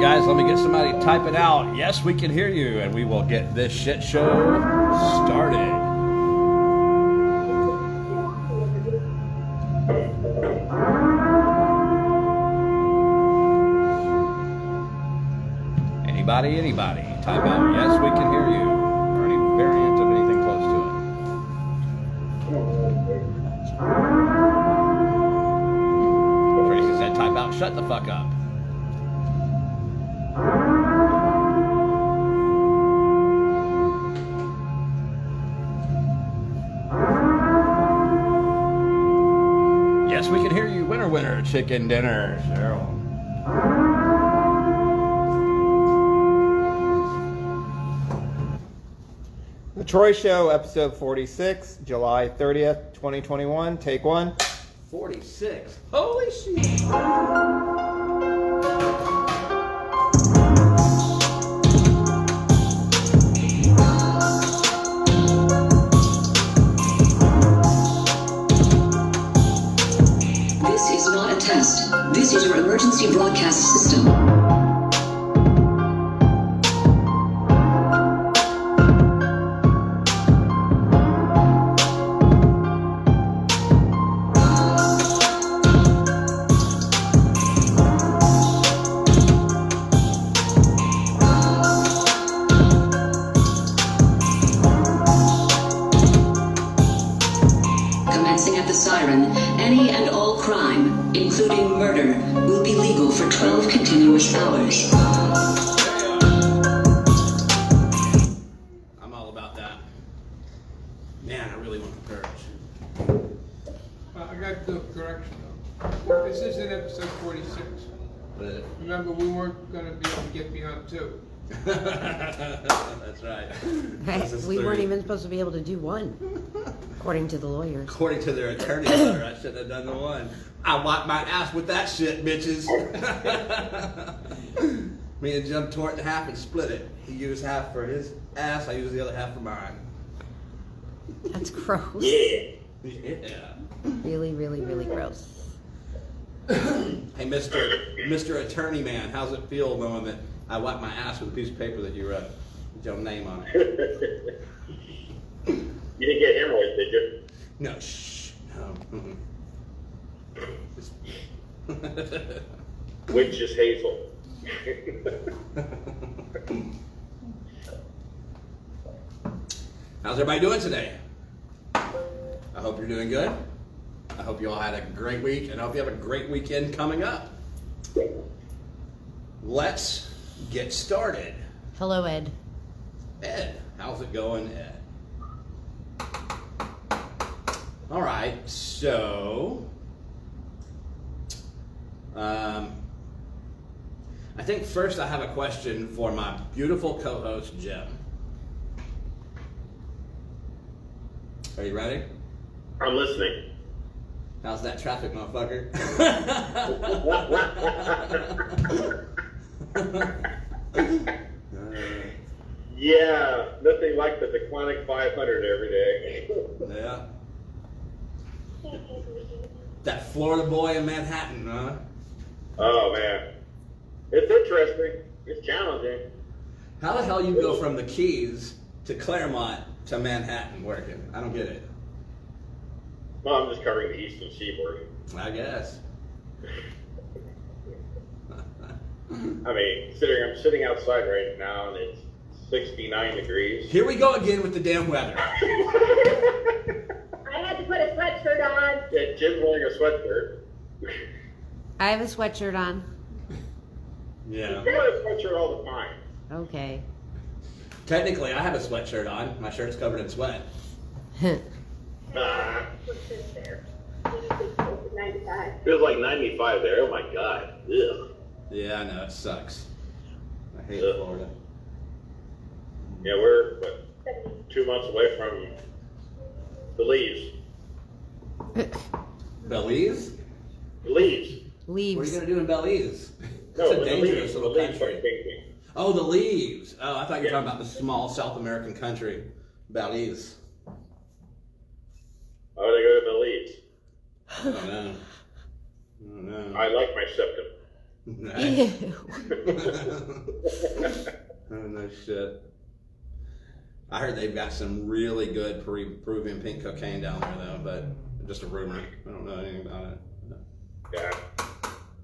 Guys, let me get somebody to type it out. Yes, we can hear you, and we will get this shit show started. Anybody, type out, yes, we can hear you, or any variant of anything close to it. Tracy said, type out, shut the fuck up. Yes, we can hear you. Winner, chicken dinner, Cheryl. The Troy Show, episode 46, July 30th, 2021. Take one. 46. Holy shit. This is not a test. This is your emergency broadcast system. Commencing at the siren, any and all crime, including murder, will be legal for 12 continuous hours. I'm all about that. Man, I really want the courage. I got to do a correction though. This isn't episode 46. What is it? Remember, we weren't going to be able to get beyond 2. That's right. This is We weren't 30. even supposed to be able to do one, according to the lawyers. According to their attorney letter, I shouldn't have done the one. I wiped my ass with that shit, bitches. Me and Jim tore it in half and split it. He used half for his ass, I used the other half for mine. That's gross. Yeah. Really, really, really gross. Hey, Mr. Attorney Man, how's it feel knowing that I wiped my ass with a piece of paper that you wrote with your name on it? You didn't get hemorrhoids, did you? No, shh, no. Which is Hazel. How's everybody doing today? I hope you're doing good. I hope you all had a great week, and I hope you have a great weekend coming up. Let's get started. Hello, Ed. Ed, how's it going, Ed? All right, so I think first I have a question for my beautiful co-host, Jim. Are you ready? I'm listening. How's that traffic, motherfucker? Yeah, nothing like the Declinic 500 every day. Yeah. That Florida boy in Manhattan, huh? Oh, man. It's interesting. It's challenging. How the hell you go from the Keys to Claremont to Manhattan working? I don't get it. Well, I'm just covering the eastern seaboard. I guess. I mean, I'm sitting outside right now, and it's 69 degrees. Here we go again with the damn weather. I had to put a sweatshirt on. Yeah, Jim's wearing a sweatshirt. I have a sweatshirt on. Yeah. You wear a sweatshirt all the time. Okay. Technically, I have a sweatshirt on. My shirt's covered in sweat. Ah, What's this there? 95. feels like 95 there. Oh my God. Ugh. Yeah, I know, it sucks. I hate Ugh. Florida. Yeah, we're 2 months away from Belize. Belize? Belize. What are you Leaves. going to do in Belize? No, It's a the dangerous leaves. little The leaves country. are thinking. Oh, the leaves. Oh, I thought you were Yeah. talking about the small South American country, Belize. Why would I go to Belize? I don't know. I like my septum. Nice. Ew. Oh, no shit. I heard they've got some really good Peruvian pink cocaine down there, though, but just a rumor. I don't know anything about it. Yeah.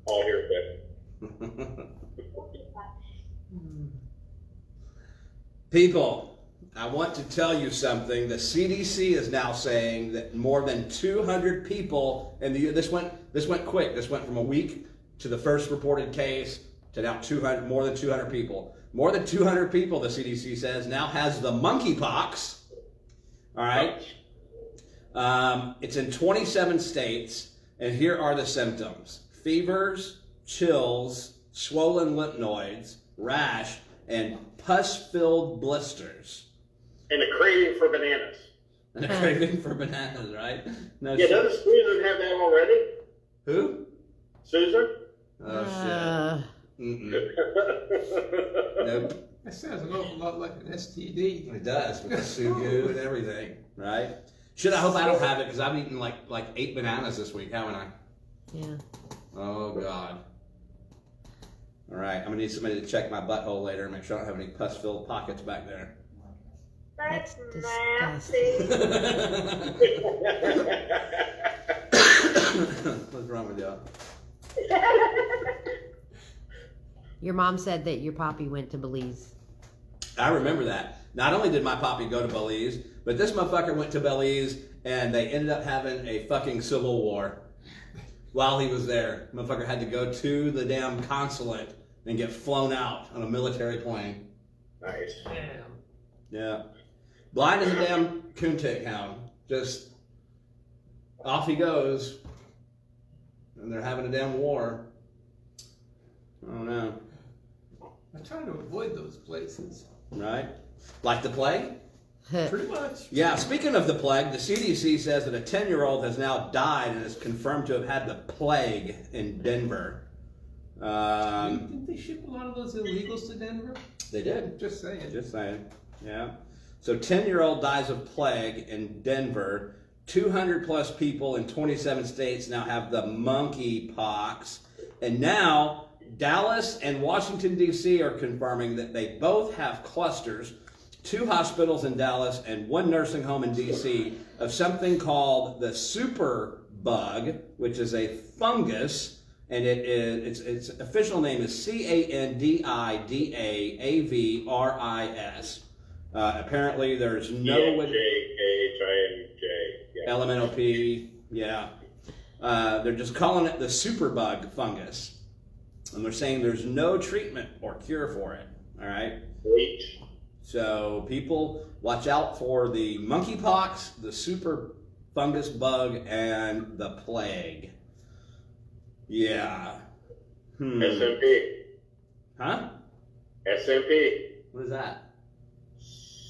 All hearsay. People, I want to tell you something. The CDC is now saying that more than 200 people, and this went quick. This went from a week to the first reported case to now 200, more than 200 people. More than 200 people, the CDC says, now has the monkeypox. All right. It's in 27 states, and here are the symptoms: fevers, chills, swollen lymph nodes, rash, and pus-filled blisters. And a craving for bananas. And a craving for bananas, right? No Yeah, shit. doesn't Susan have that already? Who? Susan? Oh, shit. Mm-mm. Nope. That sounds an awful lot like an STD. It does, with the sugu and everything, right? Shit, I hope I don't have it, because I've eaten like 8 bananas this week, haven't I? Yeah. Oh, God. All right, I'm going to need somebody to check my butthole later and make sure I don't have any pus-filled pockets back there. That's nasty. What's wrong with y'all? Your mom said that your poppy went to Belize. I remember that. Not only did my poppy go to Belize, but this motherfucker went to Belize and they ended up having a fucking civil war while he was there. Motherfucker had to go to the damn consulate and get flown out on a military plane. Nice. Damn. Yeah. Blind as a damn coon-tick hound. Just off he goes. And they're having a damn war. I don't know. I try to avoid those places. Right? Like the plague? Pretty much. Yeah, speaking of the plague, the CDC says that a 10-year-old has now died and is confirmed to have had the plague in Denver. Didn't they ship a lot of those illegals to Denver? They did. Just saying. Just saying. Yeah. So 10-year-old dies of plague in Denver. 200 plus people in 27 states now have the monkeypox. And now Dallas and Washington, D.C. are confirming that they both have clusters. 2 hospitals in Dallas and 1 nursing home in D.C. of something called the super bug, which is a fungus. And its official name is Candidaavris. Apparently, there's no J-H-I-M-J. Yeah. LMNOP. Yeah, they're just calling it the superbug fungus, and they're saying there's no treatment or cure for it. All right. H. So people, watch out for the monkeypox, the super fungus bug, and the plague. Yeah. SMP. Huh? SMP. What is that?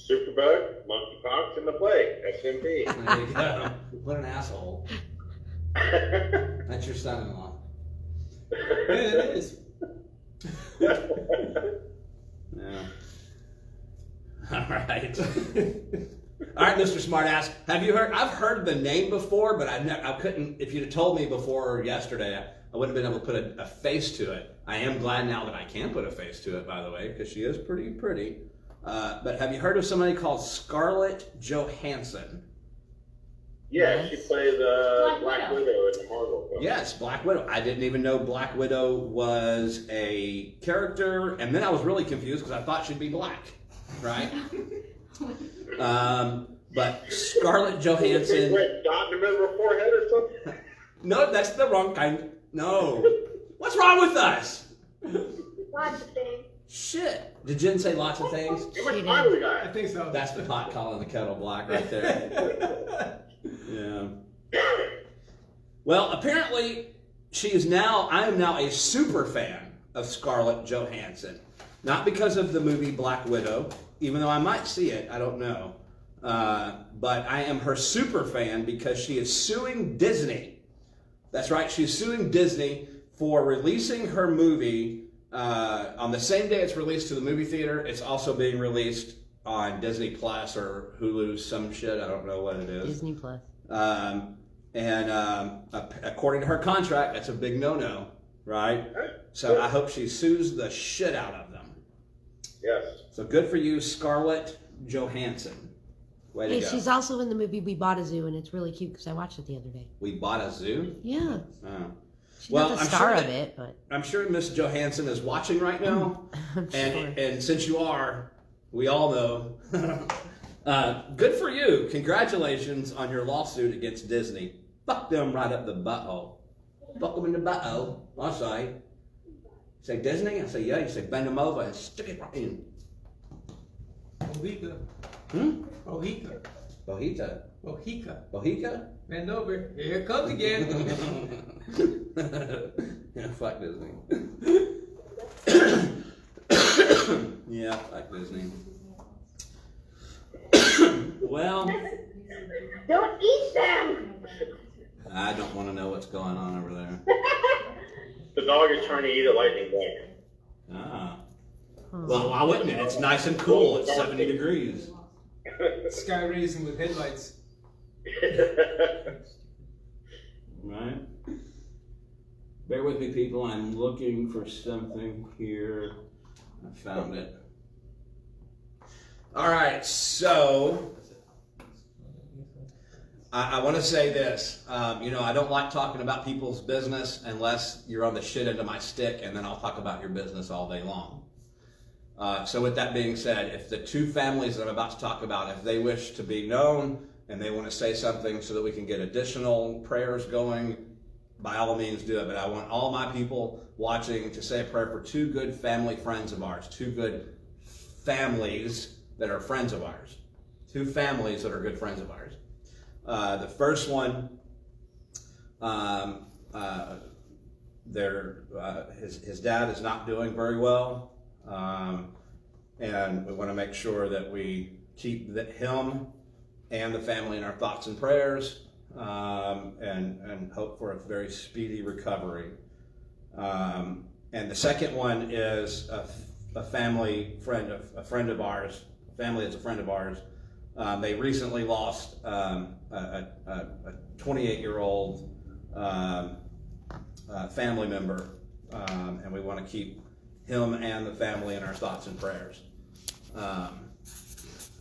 Superbug, monkeypox, and the plague. SMP. There you go. What an asshole. That's your son-in-law. Yeah, it is. Yeah. All right. All right, Mr. Smartass. Have you heard? I've heard the name before, but I couldn't. If you'd have told me before yesterday, I wouldn't have been able to put a face to it. I am glad now that I can put a face to it, by the way, because she is pretty pretty. But have you heard of somebody called Scarlett Johansson? Yeah, Yes. she plays Black Widow in the Marvel film. Yes, Black Widow. I didn't even know Black Widow was a character, and then I was really confused because I thought she'd be black, right? But Scarlett Johansson. Red dot in the middle of her forehead or something? No, that's the wrong kind. No. What's wrong with us? Lots of things. Shit. Did Jen say lots of things? How much She time do we I got? think so. That's the pot calling the kettle black right there. Yeah. Well, apparently I am now a super fan of Scarlett Johansson. Not because of the movie Black Widow, even though I might see it, I don't know. But I am her super fan because she is suing Disney. That's right, she's suing Disney for releasing her movie on the same day it's released to the movie theater. It's also being released on Disney Plus or Hulu, some shit. I don't know what it is. Disney Plus. According to her contract, that's a big no-no, right? So I hope she sues the shit out of them. Yes. So good for you, Scarlett Johansson. Way to Hey, go. she's also in the movie We Bought a Zoo, and it's really cute because I watched it the other day. We bought a zoo. Yeah. Oh. She's Well, not the I'm star sure of that- it, but I'm sure Miss Johansson is watching right now, I'm sure. and since you are, we all know. Good for you. Congratulations on your lawsuit against Disney. Fuck them right up the butthole. Fuck them in the butthole. I say. You say Disney? I say yeah. You say bend them over and stick it right in. Mohica. Mohica. Bojita. Mohica. Bohica? Bend over. Here it comes again. Yeah, fuck Disney. Yeah, fuck Disney. Well, Don't eat them! I don't want to know what's going on over there. The dog is trying to eat a lightning bug. Ah. Oh. Well, why wouldn't it? It's nice and cool. It's 70 degrees. Sky racing with headlights. Right? Bear with me, people. I'm looking for something here. I found it. All right, so I want to say this. I don't like talking about people's business unless you're on the shit end of my stick, and then I'll talk about your business all day long. So with that being said, if the two families that I'm about to talk about, if they wish to be known and they want to say something so that we can get additional prayers going, by all means do it. But I want all my people watching to say a prayer for two good family friends of ours, two good families that are friends of ours, two families that are good friends of ours. The first one, his dad is not doing very well, and we want to make sure that we keep him and the family in our thoughts and prayers, and hope for a very speedy recovery. And the second one is a family friend of a friend of ours. Family is a friend of ours. They recently lost a 28-year-old family member, and we want to keep him and the family in our thoughts and prayers.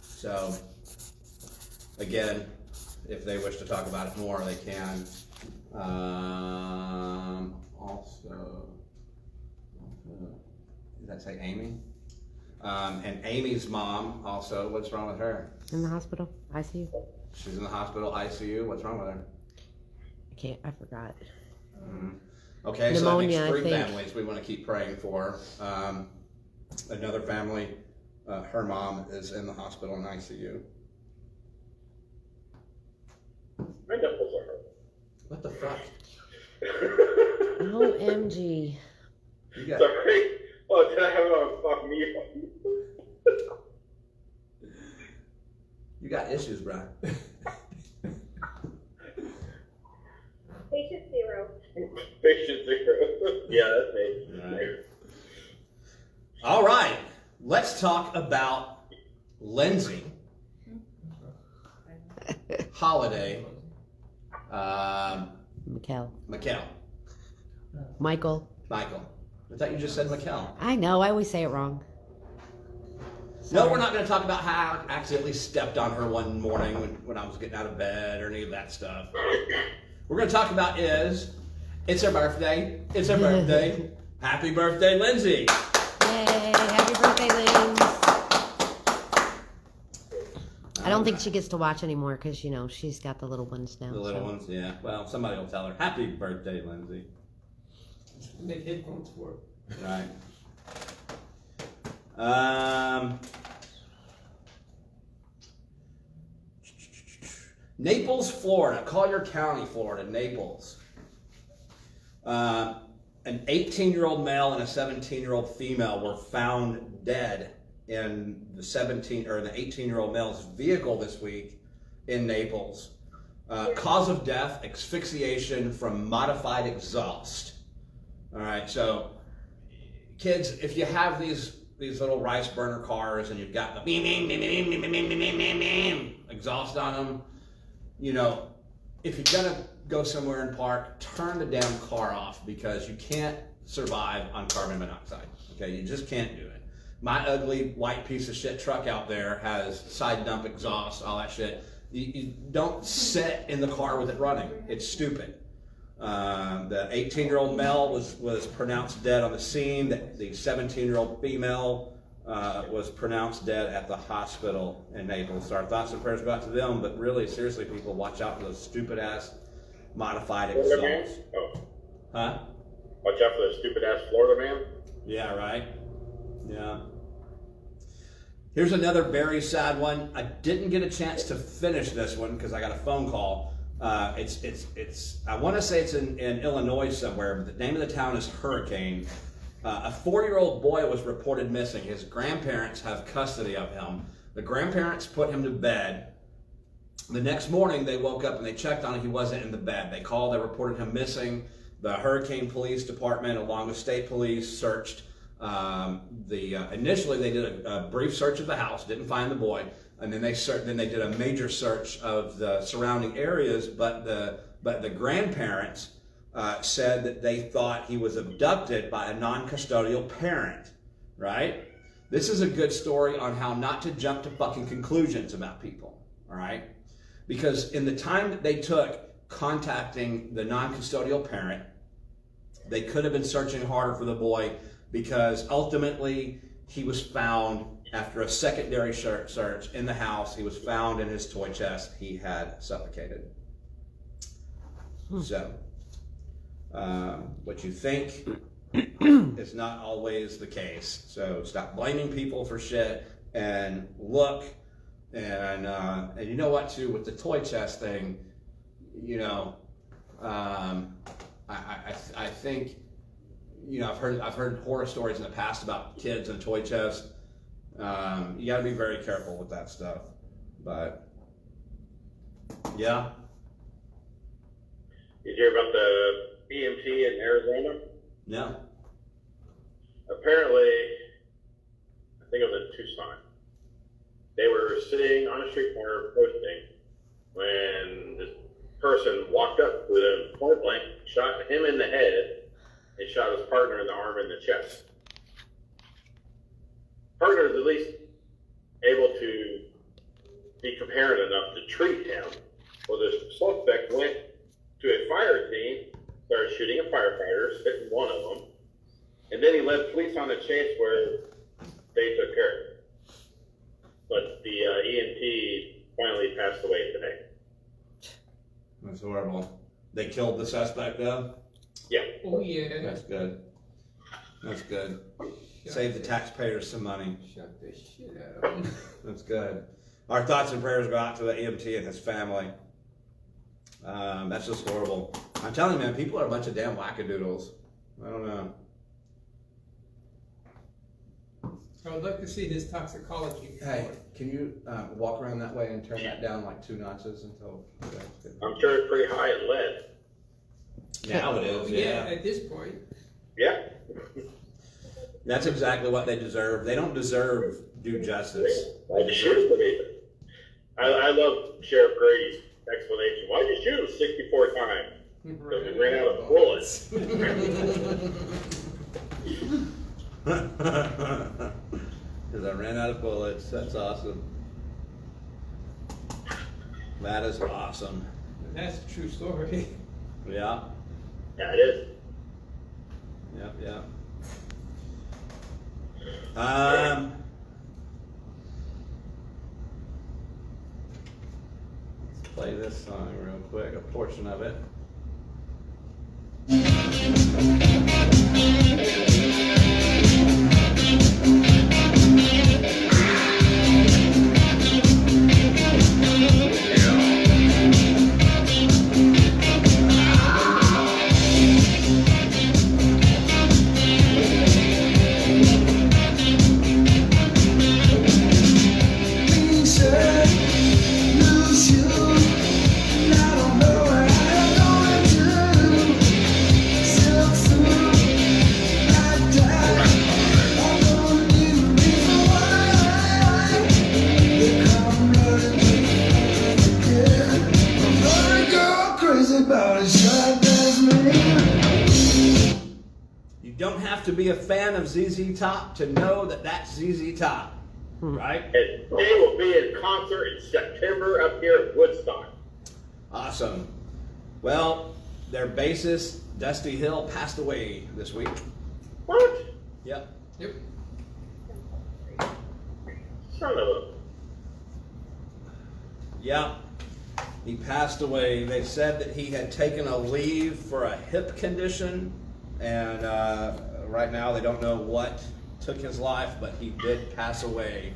So, again, if they wish to talk about it more, they can. Also, did that say Amy? And Amy's mom also, what's wrong with her? In the hospital, ICU. She's in the hospital, ICU. What's wrong with her? I forgot. Okay, so Pneumonia, that I makes three think. families we want to keep praying for. Another family, her mom is in the hospital in ICU. My nipples are hurt. What the fuck? OMG. You got, Sorry. Oh, did I have it on fuck me? you got issues, bro. Patient 0. Patient 0. Yeah, that's me. Right. All right, let's talk about Lindsay Holiday Mikkel. McKell. Michael. Michael. I thought you just said McKell. I know, I always say it wrong. No, we're not going to talk about how I accidentally stepped on her one morning when I was getting out of bed or any of that stuff. We're going to talk about it's her birthday. It's her birthday. Happy birthday, Lindsay. Yay! Happy birthday, Lynn. I don't think she gets to watch anymore because she's got the little ones now. The little ones, yeah. Well, somebody will tell her, happy birthday, Lindsay. Make headphones for it. Right. Naples, Florida. Collier County, Florida. Naples. An 18-year-old male and a 17-year-old female were found dead in the 18-year-old male's vehicle this week in Naples. Cause of death: asphyxiation from modified exhaust. All right, so kids, if you have these little rice burner cars and you've got the exhaust on them, if you're gonna go somewhere and park, turn the damn car off, because you can't survive on carbon monoxide. Okay, you just can't do it. My ugly white piece of shit truck out there has side dump exhaust, all that shit. You don't sit in the car with it running. It's stupid. The 18-year-old male was pronounced dead on the scene. The 17-year-old female was pronounced dead at the hospital in Naples. So our thoughts and prayers go out to them. But really, seriously, people, watch out for those stupid-ass modified Florida man? exhausts. Oh. Huh? Watch out for the stupid-ass Florida man. Yeah, right? Yeah. Here's another very sad one. I didn't get a chance to finish this one because I got a phone call. It's I want to say it's in Illinois somewhere, but the name of the town is Hurricane. A 4-year-old boy was reported missing. His grandparents have custody of him. The grandparents put him to bed. The next morning, they woke up and they checked on him. He wasn't in the bed. They called. They reported him missing. The Hurricane Police Department, along with state police, searched. Initially, they did a brief search of the house, didn't find the boy, and then they did a major search of the surrounding areas. But the grandparents said that they thought he was abducted by a non-custodial parent. Right? This is a good story on how not to jump to fucking conclusions about people. All right? Because in the time that they took contacting the non-custodial parent, they could have been searching harder for the boy, because ultimately he was found after a secondary search in the house. He was found in his toy chest. He had suffocated. So, what you think is not always the case. So stop blaming people for shit and look. And you know what, too, with the toy chest thing, I think, I've heard horror stories in the past about kids and toy chests. You got to be very careful with that stuff. But yeah. Did you hear about the EMT in Arizona? No. Apparently, I think it was in Tucson. They were sitting on a street corner posting when this person walked up with a point blank, shot him in the head, and shot his partner in the arm and the chest. Partner is at least able to be coherent enough to treat him. Well, the suspect went to a fire scene, started shooting at firefighters, hitting one of them, and then he led police on a chase where they took care of him. But the EMT finally passed away today. That's horrible. They killed the suspect, though? Yeah. Oh, yeah. That's good. That's good. Save the taxpayers some money. Shut the shit out of him. That's good. Our thoughts and prayers go out to the EMT and his family. That's just horrible. I'm telling you, man, people are a bunch of damn wackadoodles. I don't know. I would like to see his toxicology report. Hey, can you walk around that way and turn that down like 2 notches until... I'm sure it's pretty high in lead. Now it is, Yeah, at this point. Yeah. That's exactly what they deserve. They don't deserve due justice. Why'd you shoot him? I love Sheriff Grady's explanation. Why'd you shoot him 64 times? Because we ran out of bullets. Because I ran out of bullets. That's awesome. That is awesome. That's a true story. Yeah. Yeah, it is. Yep, yep. Let's play this song real quick, a portion of it. You don't have to be a fan of ZZ Top to know that that's ZZ Top, right? And they will be in concert in September up here at Woodstock. Awesome. Well, their bassist, Dusty Hill, passed away this week. What? Yep. Yep. Son of a... Yep. He passed away. They said that he had taken a leave for a hip condition, and right now they don't know what took his life, but he did pass away.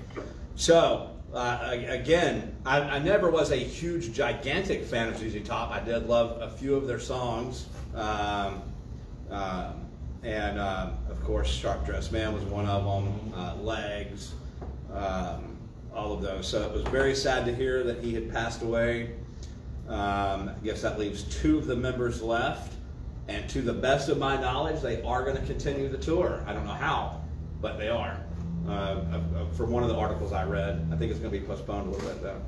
So, again, I never was a huge, gigantic fan of ZZ Top. I did love a few of their songs. Of course, Sharp Dressed Man was one of them. Legs, all of those. So it was very sad to hear that he had passed away. I guess that leaves two of the members left. And to the best of my knowledge, they are going to continue the tour. I don't know how, but they are. From one of the articles I read, I think it's going to be postponed a little bit though.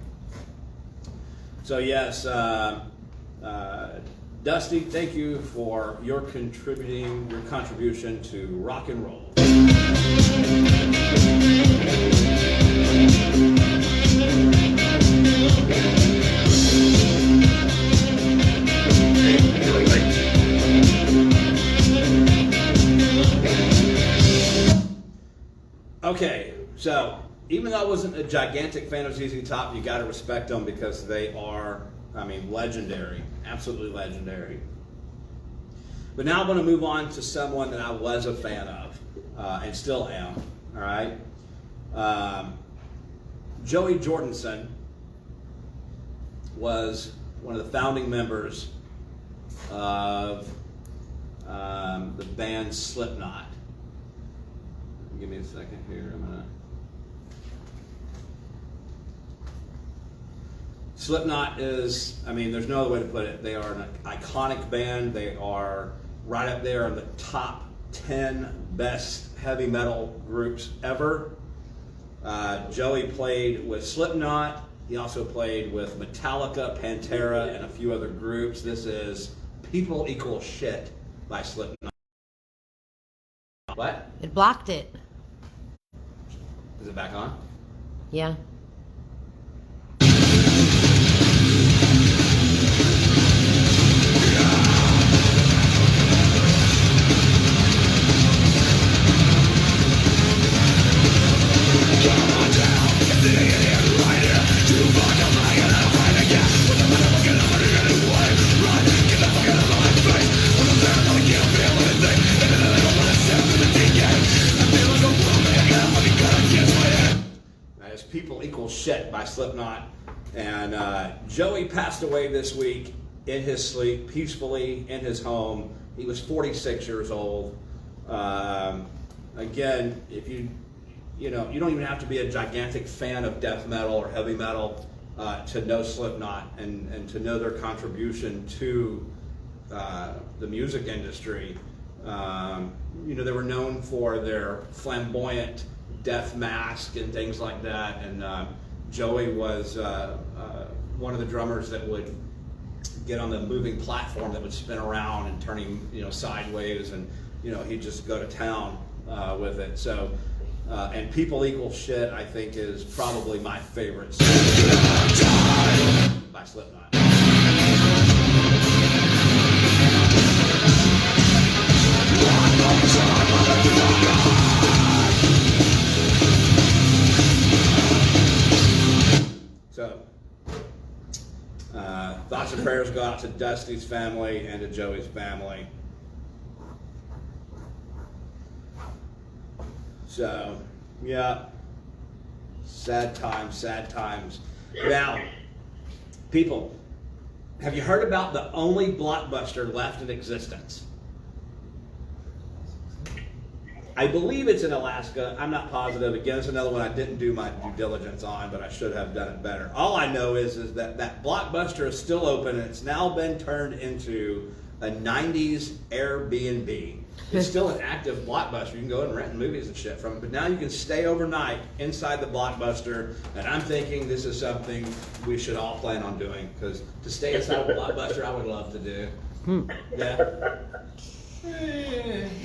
So yes, Dusty, thank you for your contribution to rock and roll. Okay, so even though I wasn't a gigantic fan of ZZ Top, you got to respect them because they are, I mean, legendary, absolutely legendary. But now I'm going to move on to someone that I was a fan of and still am. All right, Joey Jordison was one of the founding members of the band Slipknot. Give me a second here. Slipknot is, I mean, there's no other way to put it. They are an iconic band. They are right up there in the top 10 best heavy metal groups ever. Joey played with Slipknot. He also played with Metallica, Pantera, and a few other groups. This is People Equal Shit by Slipknot. What? It blocked it. Is it back on? Yeah. People Equal Shit by Slipknot. And Joey passed away this week in his sleep, peacefully in his home. He was 46 years old. Again, if you don't even have to be a gigantic fan of death metal or heavy metal to know Slipknot and to know their contribution to the music industry. They were known for their flamboyant death mask and things like that, and Joey was one of the drummers that would get on the moving platform that would spin around and turning sideways, and he'd just go to town with it. So And People Equal Shit, I think, is probably my favorite song by Slipknot. So, thoughts and prayers go out to Dusty's family and to Joey's family. So, yeah, sad times, sad times. Now, people, have you heard about the only Blockbuster left in existence? I believe it's in Alaska. I'm not positive. Again, it's another one I didn't do my due diligence on, but I should have done it better. All I know is that that Blockbuster is still open, and it's now been turned into a 90s Airbnb. It's still an active Blockbuster. You can go and rent movies and shit from it, but now you can stay overnight inside the Blockbuster, and I'm thinking this is something we should all plan on doing, because to stay inside a Blockbuster, I would love to do. Yeah.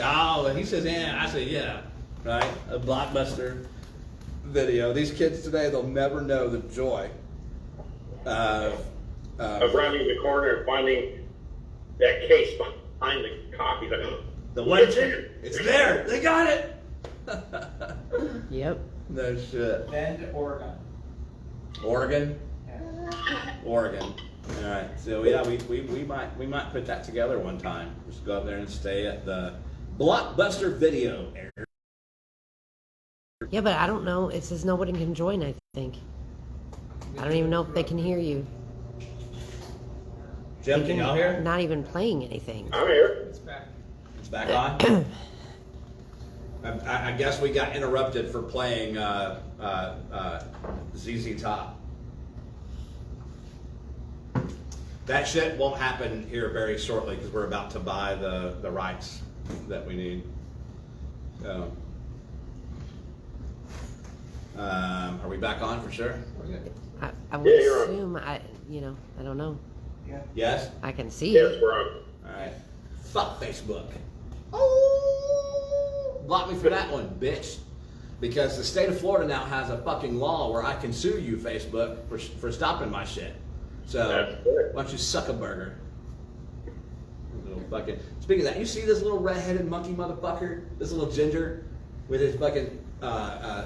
Oh, and he says, yeah. I say, yeah. Right? A Blockbuster video. These kids today, they'll never know the joy of rounding the corner and finding that case behind the copy. Like, the one. It's there. They got it. Yep. No shit. Bend, Oregon. Oregon. Yeah. Oregon. All right. So yeah, we might put that together one time. Just go up there and stay at the Blockbuster Video area. Yeah, but I don't know. It says nobody can join, I think. I don't even know if they can hear you. Jim, can y'all hear? Not even playing anything. I'm here. It's back. It's back on. I guess we got interrupted for playing ZZ Top. That shit won't happen here very shortly because we're about to buy the rights that we need. So, are we back on for sure? I would Yeah, you're on. assume, I don't know. Yes? I can see Yes, it. we're on. Alright. Fuck Facebook. Oh, block me for that one, bitch. Because the state of Florida now has a fucking law where I can sue you, Facebook, for stopping my shit. So, That's good. why don't you suck a burger? Little fucking. Speaking of that, you see this little red-headed monkey motherfucker? This little ginger with his fucking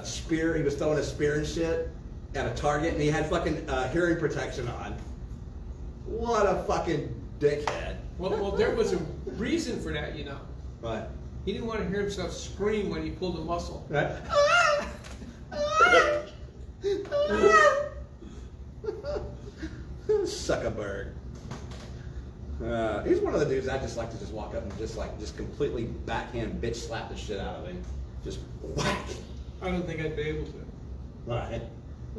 spear. He was throwing a spear and shit at a target, and he had fucking hearing protection on. What a fucking dickhead. Well, there was a reason for that, Right. He didn't want to hear himself scream when he pulled a muscle. Right? Zuckerberg. He's one of the dudes I just like to just walk up and just completely backhand bitch slap the shit out of him. Just whack. I don't think I'd be able to. Right.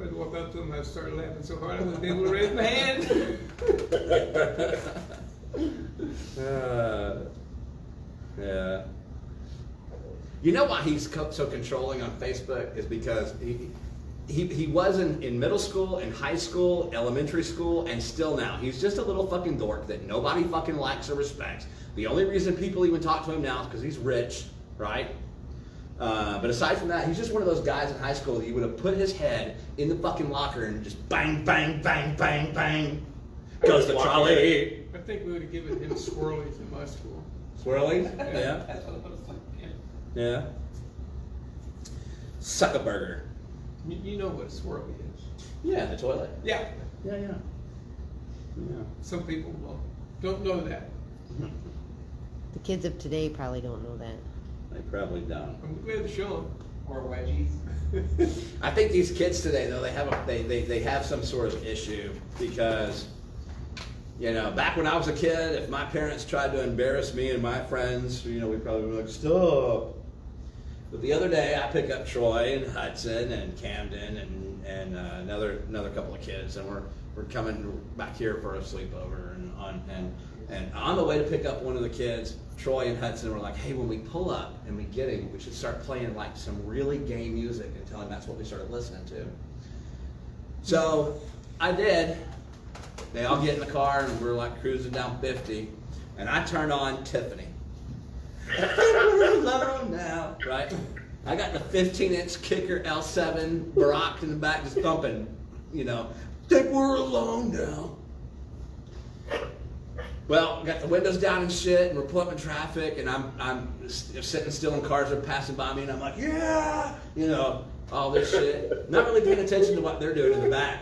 I'd walk up to him and I'd start laughing so hard I wouldn't be able to raise my hand. Yeah. You know why he's so controlling on Facebook is because he was in middle school, in high school, elementary school, and still now. He's just a little fucking dork that nobody fucking likes or respects. The only reason people even talk to him now is because he's rich, right? But aside from that, he's just one of those guys in high school that you would have put his head in the fucking locker and just bang, bang, bang, bang, bang. Goes the trolley. I think we would have given him swirlies in my school. Swirlies? Yeah. That's what it looks like. Yeah. Zuckerberger. You know what a swirly is. Yeah, the toilet. Yeah. Yeah. Some people don't know that. The kids of today probably don't know that. They probably don't. I'm glad to show them. Or wedgies. I think these kids today, though, they have some sort of issue because, back when I was a kid, if my parents tried to embarrass me and my friends, we probably would be like, stop. But the other day, I pick up Troy and Hudson and Camden and another couple of kids, and we're coming back here for a sleepover, and on the way to pick up one of the kids, Troy and Hudson were like, hey, when we pull up and we get him, we should start playing like some really gay music and tell him that's what we started listening to. So I did. They all get in the car and we're like cruising down 50, and I turned on Tiffany. Alone now, right? I got the 15-inch kicker L7 Barack in the back just thumping, think we're alone now. Well, got the windows down and shit, and we're pulling up in traffic, and I'm sitting still in cars that are passing by me, and I'm like, yeah, all this shit. Not really paying attention to what they're doing in the back.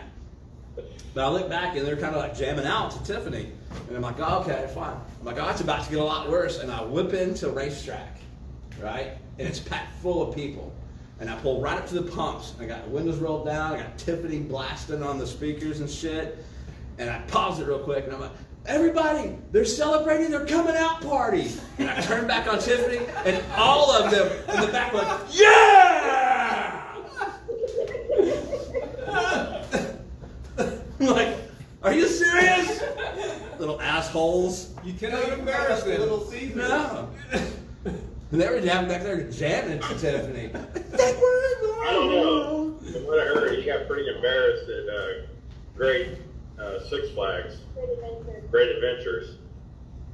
But I look back, and they're kind of like jamming out to Tiffany. And I'm like, oh, okay, fine. I'm like, oh, it's about to get a lot worse. And I whip into a racetrack, right? And it's packed full of people. And I pull right up to the pumps. I got the windows rolled down. I got Tiffany blasting on the speakers and shit. And I pause it real quick, and I'm like, everybody, they're celebrating their coming out party. And I turn back on Tiffany, and all of them in the back were like, yeah! I'm like, are you serious? Little assholes. You cannot embarrass them. No. And they were jamming back there jamming to Tiffany. I don't know. From what I heard, he got pretty embarrassed at Great Six Flags, Great Adventures.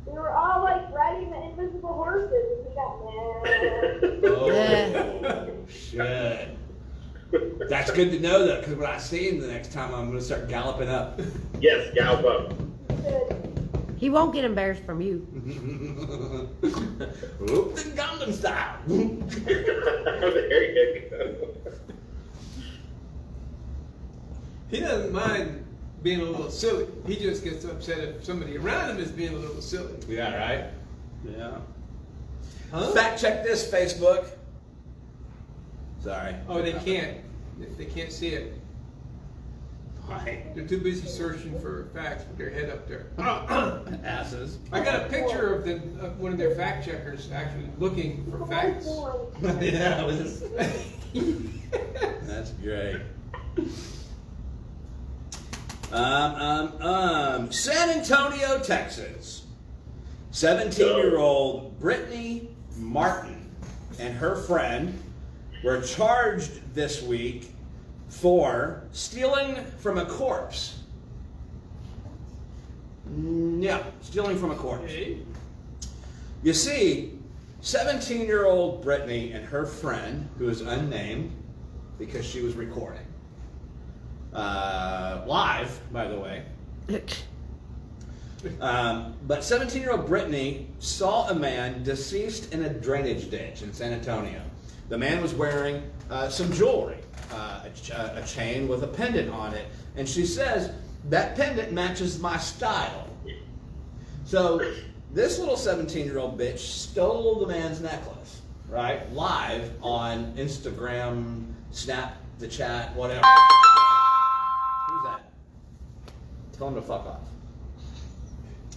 We were all like riding the invisible horses and we got mad. Oh, shit. That's good to know, though, because when I see him the next time, I'm going to start galloping up. Yes, gallop up. He won't get embarrassed from you. Whoop the Gangnam Style. There you go. He doesn't mind being a little silly. He just gets upset if somebody around him is being a little silly. Yeah, right? Yeah. Huh? Fact check this, Facebook. Sorry. Oh, they can't. They can't see it. Why? They're too busy searching for facts with their head up there. Asses. I got a picture of one of their fact checkers actually looking for facts. Yeah, it was. That's great. San Antonio, Texas. 17-year-old Brittany Martin and her friend were charged this week for stealing from a corpse. Yeah, stealing from a corpse. You see, 17-year-old Brittany and her friend, who is unnamed because she was recording, live, by the way. But 17-year-old Brittany saw a man deceased in a drainage ditch in San Antonio. The man was wearing some jewelry, a chain with a pendant on it, and she says, that pendant matches my style. So this little 17-year-old bitch stole the man's necklace, right? Live on Instagram, Snap, the chat, whatever. Who's that? Tell him to fuck off.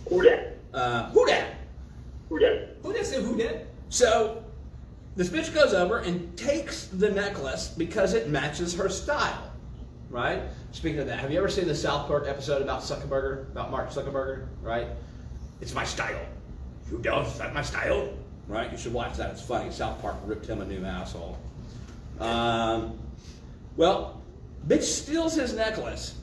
Who that? Who dat? Who that? Who did say who did? So this bitch goes over and takes the necklace because it matches her style, right? Speaking of that, have you ever seen the South Park episode about Zuckerberg, about Mark Zuckerberg, right? It's my style. You don't, is that my style? Right? You should watch that. It's funny. South Park ripped him a new asshole. Well, bitch steals his necklace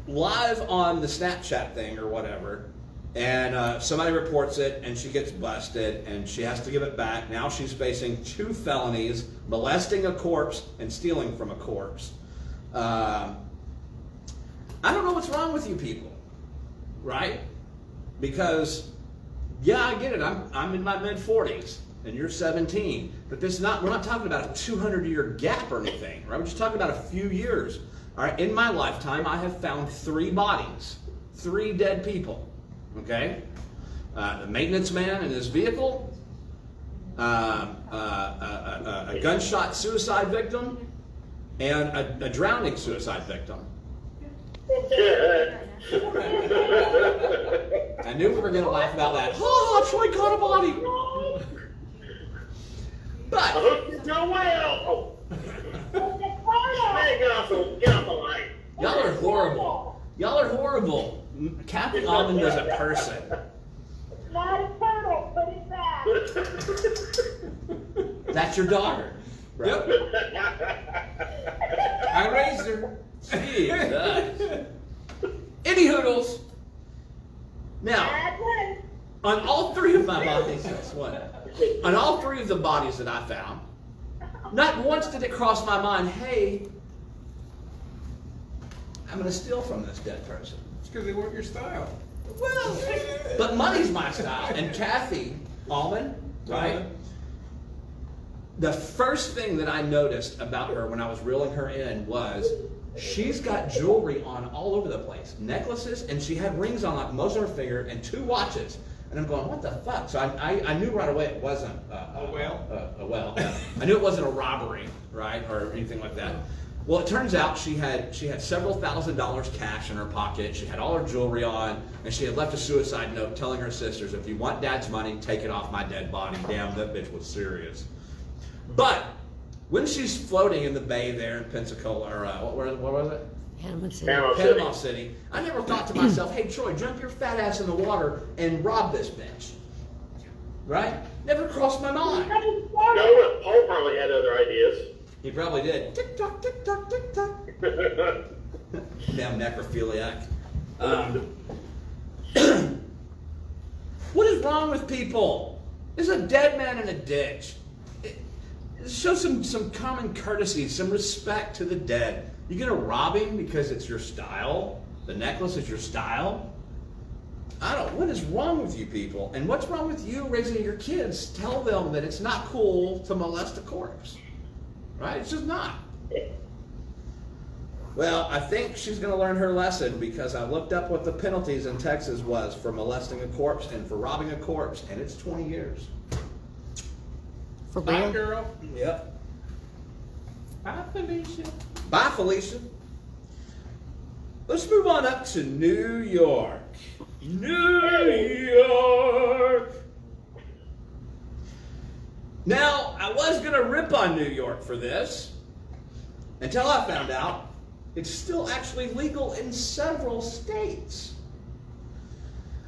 live on the Snapchat thing or whatever, and somebody reports it, and she gets busted, and she has to give it back. Now she's facing 2 felonies, molesting a corpse and stealing from a corpse. I don't know what's wrong with you people, right? Because, yeah, I get it. I'm in my mid-40s, and you're 17. But this is not. We're not talking about a 200-year gap or anything, right? We're just talking about a few years. All right. In my lifetime, I have found 3 bodies, 3 dead people. Okay. The maintenance man in his vehicle, a gunshot suicide victim, and a drowning suicide victim. I knew we were going to laugh about that. Oh, Troy caught a body. But No way! Oh, man, get off the line. y'all are horrible. Y'all are horrible. Captain Almond was a person. Not a turtle, but it's that. That's your daughter. Right? Yep. I raised her. Jesus. Any hoodles. Now, Bad one. on all 3 of my bodies, that's one. On all 3 of the bodies that I found, Not once did it cross my mind, hey, I'm going to steal from this dead person. It's because they weren't your style. Well, but money's my style. And Kathy Allman, right? The first thing that I noticed about her when I was reeling her in was she's got jewelry on all over the place. Necklaces, and she had rings on like most of her finger and 2 watches. And I'm going, what the fuck? So I knew right away it wasn't A whale? A whale. Yeah. I knew it wasn't a robbery, right, or anything like that. Well, it turns out she had several $1,000s cash in her pocket. She had all her jewelry on, and she had left a suicide note telling her sisters, "If you want Dad's money, take it off my dead body." Damn, that bitch was serious. But when she's floating in the bay there in Pensacola, or what was it? Panama City. Panama City. I never thought to myself, hey, Troy, jump your fat ass in the water and rob this bitch. Right? Never crossed my mind. No, but Paul probably had other ideas. He probably did. Tick tock, tick tock, tick tock. Damn necrophiliac. What is wrong with people? There's a dead man in a ditch. Show some common courtesy, some respect to the dead. You gonna rob him because it's your style? The necklace is your style? What is wrong with you people? And what's wrong with you raising your kids? Tell them that it's not cool to molest a corpse. Right? It's just not. Well, I think she's going to learn her lesson because I looked up what the penalties in Texas was for molesting a corpse and for robbing a corpse, and it's 20 years. For Bye, real? girl. Yep. Bye, Felicia. Bye, Felicia. Let's move on up to New York. New York. Now, I was going to rip on New York for this until I found out it's still actually legal in several states.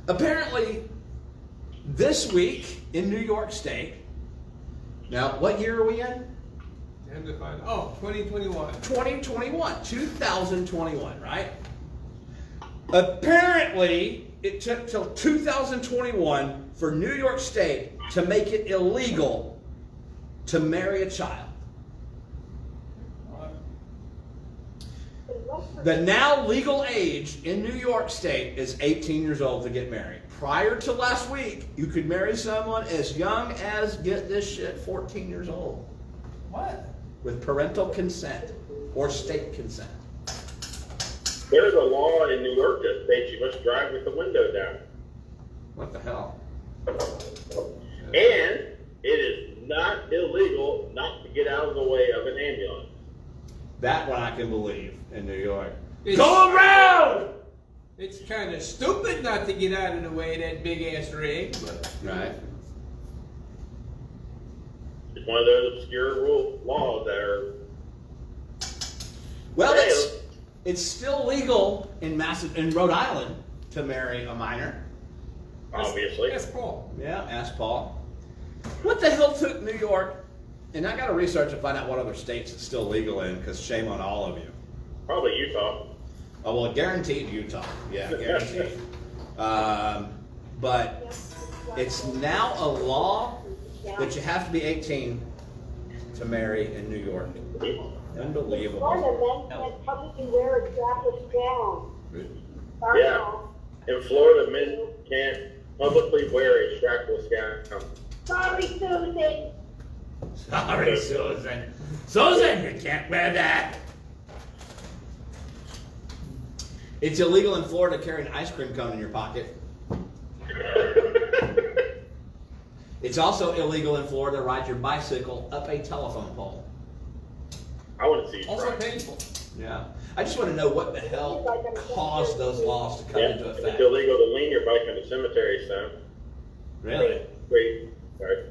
Apparently, this week in New York State, now what year are we in? Time to find. Oh, 2021. 2021, right? Apparently, it took till 2021 for New York State to make it illegal to marry a child. The now legal age in New York State is 18 years old to get married. Prior to last week, you could marry someone as young as, get this shit, 14 years old. What? With parental consent or state consent. There's a law in New York that states you must drive with the window down. What the hell? And it is not illegal not to get out of the way of an ambulance. That one I can believe in New York. It's- Go around! It's kind of stupid not to get out of the way of that big ass rig, but Right. It's one of those obscure laws that are. Well, it's still legal in Rhode Island to marry a minor. Obviously. Yes, Paul. Yeah, ask Paul. What the hell took New York? And I got to research and find out what other states it's still legal in, because shame on all of you. Probably Utah. Oh, well, guaranteed Utah. Yeah, guaranteed. But it's now a law that you have to be 18 to marry in New York. Unbelievable. Florida, men can't publicly wear a strapless gown. Yeah. In Florida, men can't publicly wear a strapless gown. Sorry, Susan. Sorry, Susan. Susan, you can't wear that. It's illegal in Florida to carry an ice cream cone in your pocket. It's also illegal in Florida to ride your bicycle up a telephone pole. I want to see you Also try. painful. Yeah. I just want to know what the hell caused those laws to come Yeah, into it's effect. illegal to lean your bike on the cemetery stone. Really? Wait, sorry.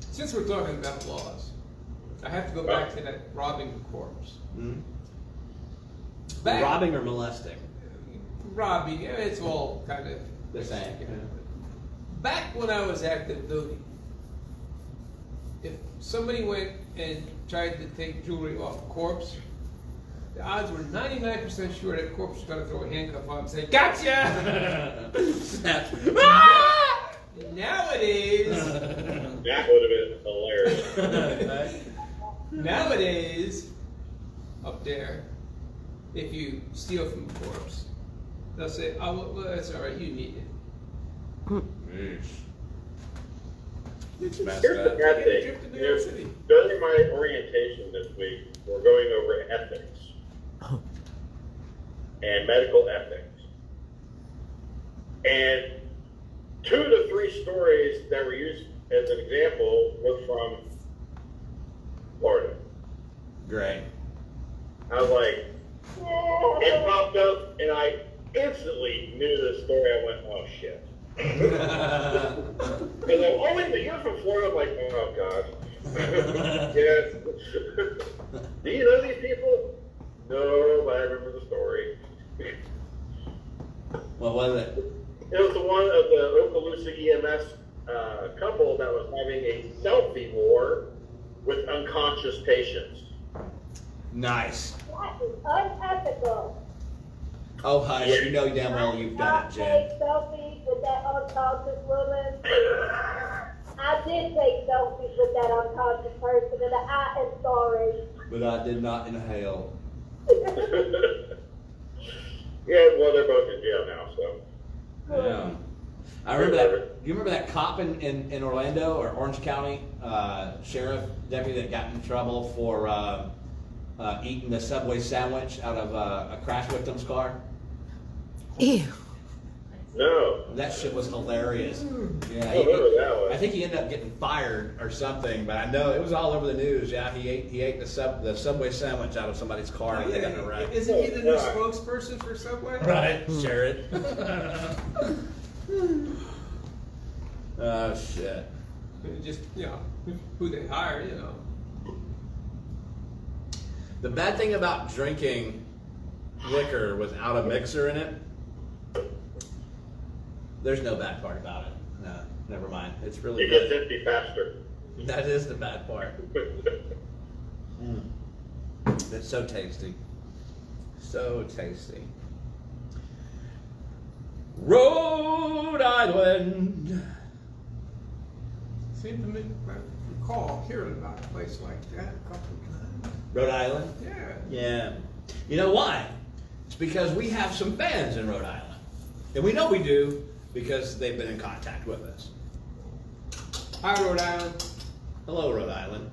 Since we're talking about laws, I have to go back to that robbing the corpse. Hmm? Back- Robbing or molesting? Robbing, it's all kind of The same. Back when I was active duty, if somebody went and tried to take jewelry off a corpse, the odds were 99% sure that corpse was going to throw a handcuff on him and say, "Gotcha!" Nowadays, That would have been hilarious. Nowadays, up there, if you steal from a corpse, they'll say, "Oh, well, that's all right. You need it." It's messed Here's the up. bad Get a thing. trip to New York City. During my orientation this week, we're going over ethics and medical ethics. And 2 to 3 stories that were used as an example were from Florida. Great. I was like, it popped up, and I instantly knew the story. I went, oh shit. Because I'm always, you're from Florida, I'm like, oh god. Yes. Do you know these people? No, but I remember the story. What was it? It was the one of the Okaloosa EMS couple that was having a selfie war with unconscious patients. Nice. That is unethical. Oh, hush. You know damn well you've done it, I Jen. take selfies with that unconscious woman. I did take selfies with that unconscious person, and I am sorry. But I did not inhale. Yeah, well, they're both in jail now, so. Yeah. I remember that. Do you remember that cop in Orlando or Orange County sheriff deputy that got in trouble for eating the Subway sandwich out of a crash victim's car? Ew. No. That shit was hilarious. Yeah, I remember that one. I think he ended up getting fired or something, but I know it was all over the news. Yeah, he ate the Subway sandwich out of somebody's car and they got in a wreck. Isn't he the new spokesperson for Subway? Right, Sherrod. Oh shit. Just, who they hire, The bad thing about drinking liquor without a mixer in it, there's no bad part about it. No, never mind. It's really It gets good. empty faster. That is the bad part. It's so tasty. So tasty. Rhode Island. Seem to recall hearing about a place like that a couple of times. Rhode Island? Yeah. Yeah. You know why? It's because we have some fans in Rhode Island. And we know we do because they've been in contact with us. Hi, Rhode Island. Hello, Rhode Island.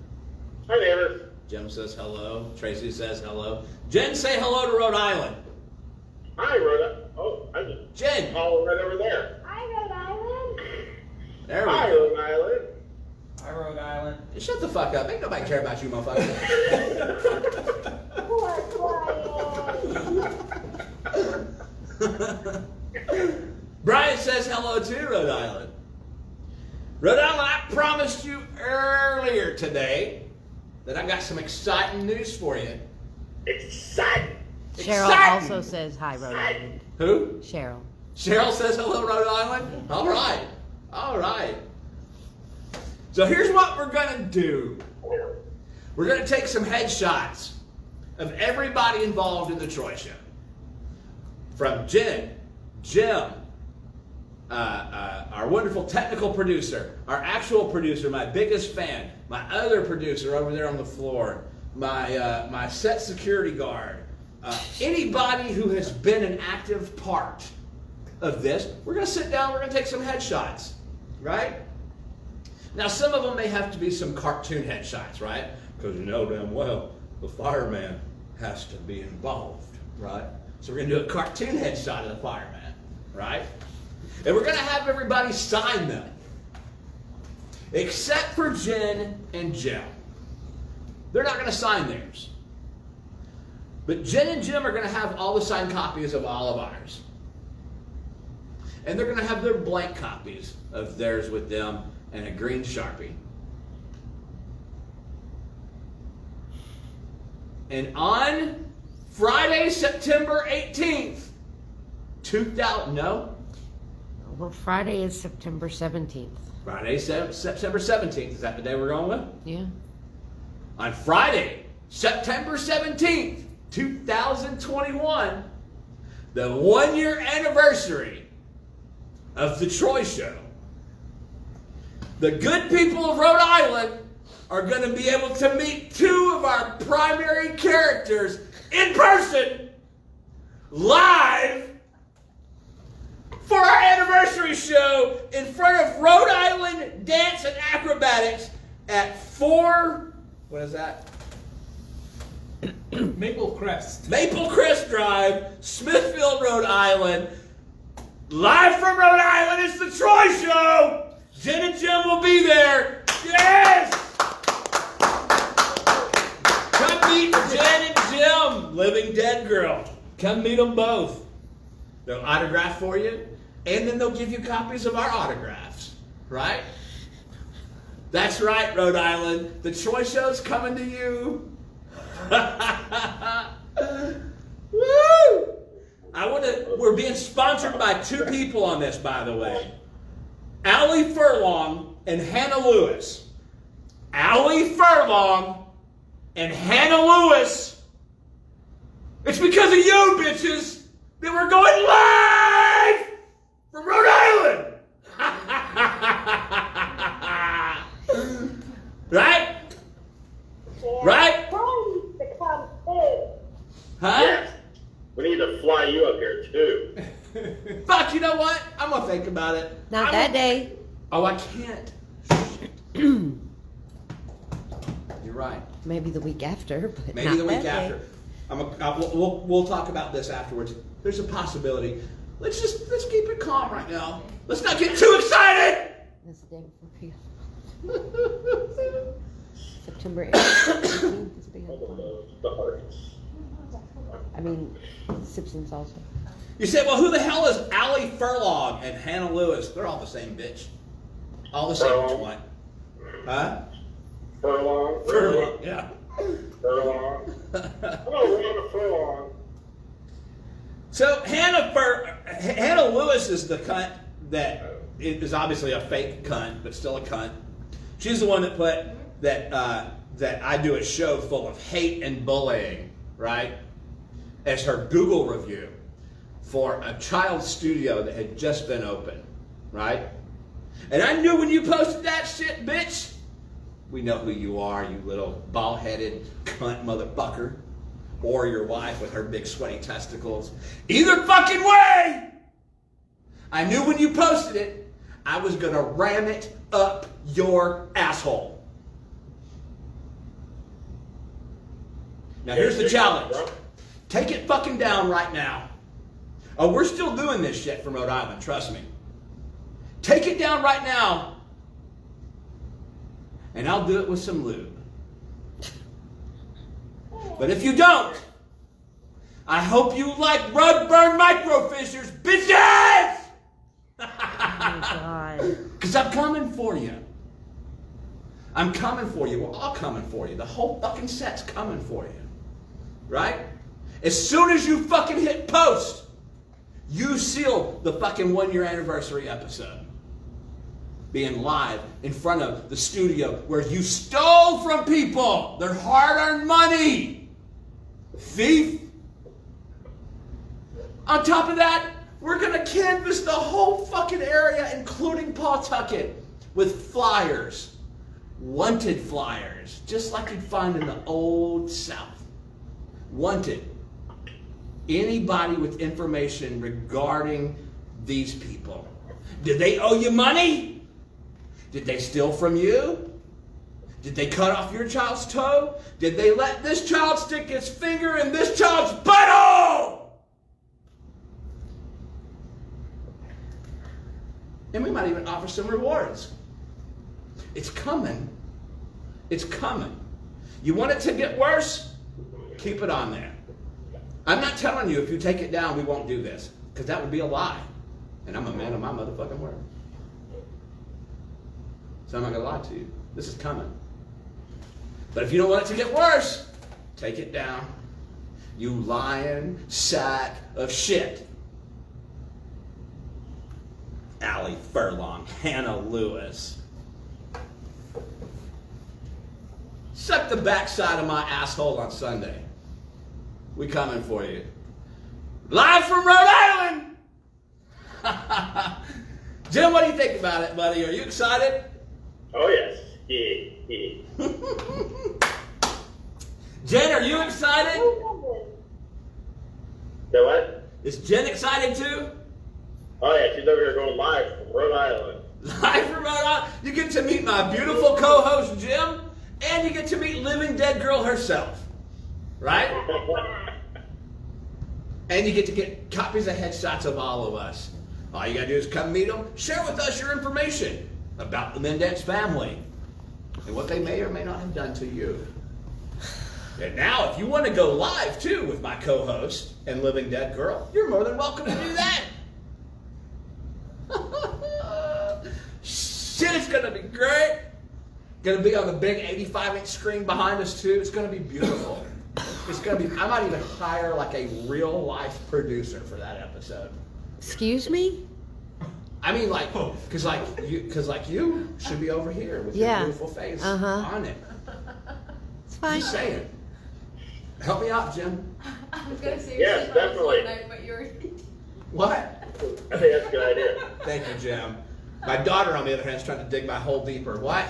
Hi, neighbors. Jim says hello. Tracy says hello. Jen, say hello to Rhode Island. Hi, Rhoda. Oh, I just Jen. followed right over there. Hi, Rhode Island. There we Hi, go. Rhode Island. Hi, Rhode Island. Shut the fuck up. Ain't nobody care about you, motherfucker. Poor Brian. Brian says hello to Rhode Island. Rhode Island, I promised you earlier today that I got some exciting news for you. Exciting. Cheryl Exciting. also says hi, Rhode Island. Who? Cheryl. Cheryl says hello, Rhode Island? All right. All right. So here's what we're going to do. We're going to take some headshots of everybody involved in the Troy Show. From Jen, Jim, our wonderful technical producer, our actual producer, my biggest fan, my other producer over there on the floor, my set security guard, anybody who has been an active part of this, we're going to sit down, we're going to take some headshots, right? Now, some of them may have to be some cartoon headshots, right? Because you know damn well the fireman has to be involved, right? So we're going to do a cartoon headshot of the fireman, right? And we're going to have everybody sign them. Except for Jen and Jim. They're not going to sign theirs. But Jen and Jim are going to have all the signed copies of all of ours. And they're going to have their blank copies of theirs with them and a green Sharpie. And on Friday, September 18th, 2000, no? Well, Friday is September 17th. Friday, September 17th. Is that the day we're going with? Yeah. On Friday, September 17th, 2021, the 1-year anniversary of the Troy Show, the good people of Rhode Island are going to be able to meet 2 of of our primary characters in person, live, for our anniversary show in front of Rhode Island Dance and Acrobatics at 4, what is that? Maple Crest. Maple Crest Drive, Smithfield, Rhode Island. Live from Rhode Island, it's the Troy Show. Jen and Jim will be there. Yes! Come meet Jen and Jim, Living Dead Girl. Come meet them both. They'll autograph for you, and then they'll give you copies of our autographs, right? That's right, Rhode Island. The Troy Show's coming to you. Woo! We're being sponsored by 2 people on this, by the way. Allie Furlong and Hannah Lewis. Allie Furlong and Hannah Lewis. It's because of you, bitches, that we're going live from Rhode Island. Right? Right? Troy needs to come too. Huh? Yes. We need to fly you up here too. Fuck, you know what? I'm gonna think about it. Not that day. Oh, I can't. You're right. Maybe the week after, but Maybe not the week that day. after. We'll talk about this afterwards. There's a possibility. Let's keep it calm right now. Let's not get too excited. That's the day before you. September 18th is a big one. I mean, Simpsons also. You say, well, who the hell is Allie Furlong and Hannah Lewis? They're all the same bitch. All the same Furlong. twat. Huh? Furlong. Furlong, yeah. Furlong. Oh, Rhonda Furlong. So Hannah Lewis is the cunt that is obviously a fake cunt, but still a cunt. She's the one that put that I do a show full of hate and bullying, right? As her Google review for a child studio that had just been opened, right? And I knew when you posted that shit, bitch. We know who you are, you little bald-headed cunt motherfucker. Or your wife with her big sweaty testicles. Either fucking way! I knew when you posted it, I was gonna ram it up your asshole. Now here's the challenge. Take it fucking down right now. Oh, we're still doing this shit from Rhode Island, trust me. Take it down right now. And I'll do it with some lube. But if you don't, I hope you like rug burn microfissures, bitches! Oh God. Because I'm coming for you. I'm coming for you. We're all coming for you. The whole fucking set's coming for you. Right? As soon as you fucking hit post, you seal the fucking 1-year anniversary episode. Being live in front of the studio where you stole from people their hard-earned money. Thief. On top of that, we're going to canvass the whole fucking area, including Pawtucket, with flyers. Wanted flyers, just like you'd find in the old South. Wanted. Anybody with information regarding these people. Did they owe you money? Did they steal from you? Did they cut off your child's toe? Did they let this child stick his finger in this child's butthole? And we might even offer some rewards. It's coming. It's coming. You want it to get worse? Keep it on there. I'm not telling you if you take it down, we won't do this. Because that would be a lie. And I'm a man of my motherfucking word. So I'm not going to lie to you. This is coming. But if you don't want it to get worse, take it down. You lying sack of shit. Allie Furlong, Hannah Lewis. Suck the backside of my asshole on Sunday. We coming for you. Live from Rhode Island! Jim, what do you think about it, buddy? Are you excited? Oh, yes. Yeah. Jen, are you excited? So what? Is Jen excited too? Oh yeah, she's over here going live from Rhode Island. Live from Rhode Island. You get to meet my beautiful co-host Jim, and you get to meet Living Dead Girl herself, right? And you get copies of headshots of all of us. All you gotta do is come meet them, share with us your information about the Mendez family and what they may or may not have done to you. And now, if you want to go live too with my co-host and Living Dead Girl, you're more than welcome to do that. Shit, it's gonna be great. Gonna be on the big 85-inch screen behind us too. It's gonna be beautiful. It's gonna be. I might even hire like a real life producer for that episode. Excuse me? I mean, like, cause you should be over here with your Yeah. beautiful face Uh-huh. on it. It's fine. Just saying. Help me out, Jim. I was gonna say Yes, you're sleeping on the floor definitely. tonight, but you're. What? I think that's a good idea. Thank you, Jim. My daughter, on the other hand, is trying to dig my hole deeper. What?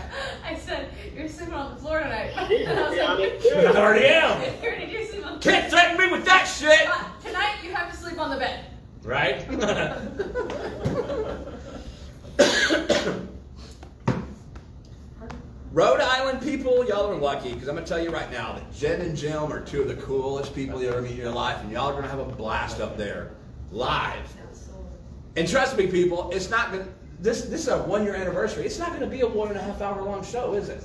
I said you're sleeping on the floor tonight. She's And I was be on like, it too. I already am. Where did you sleep on the Can't threaten me with that shit. Tonight you have to sleep on the bed. Right? Rhode Island people, y'all are lucky, because I'm going to tell you right now that Jen and Jim are two of the coolest people you ever meet in your life, and y'all are going to have a blast up there, live. And trust me, people, it's not going to, this is a 1-year anniversary. It's not going to be a 1.5 hour long show, is it?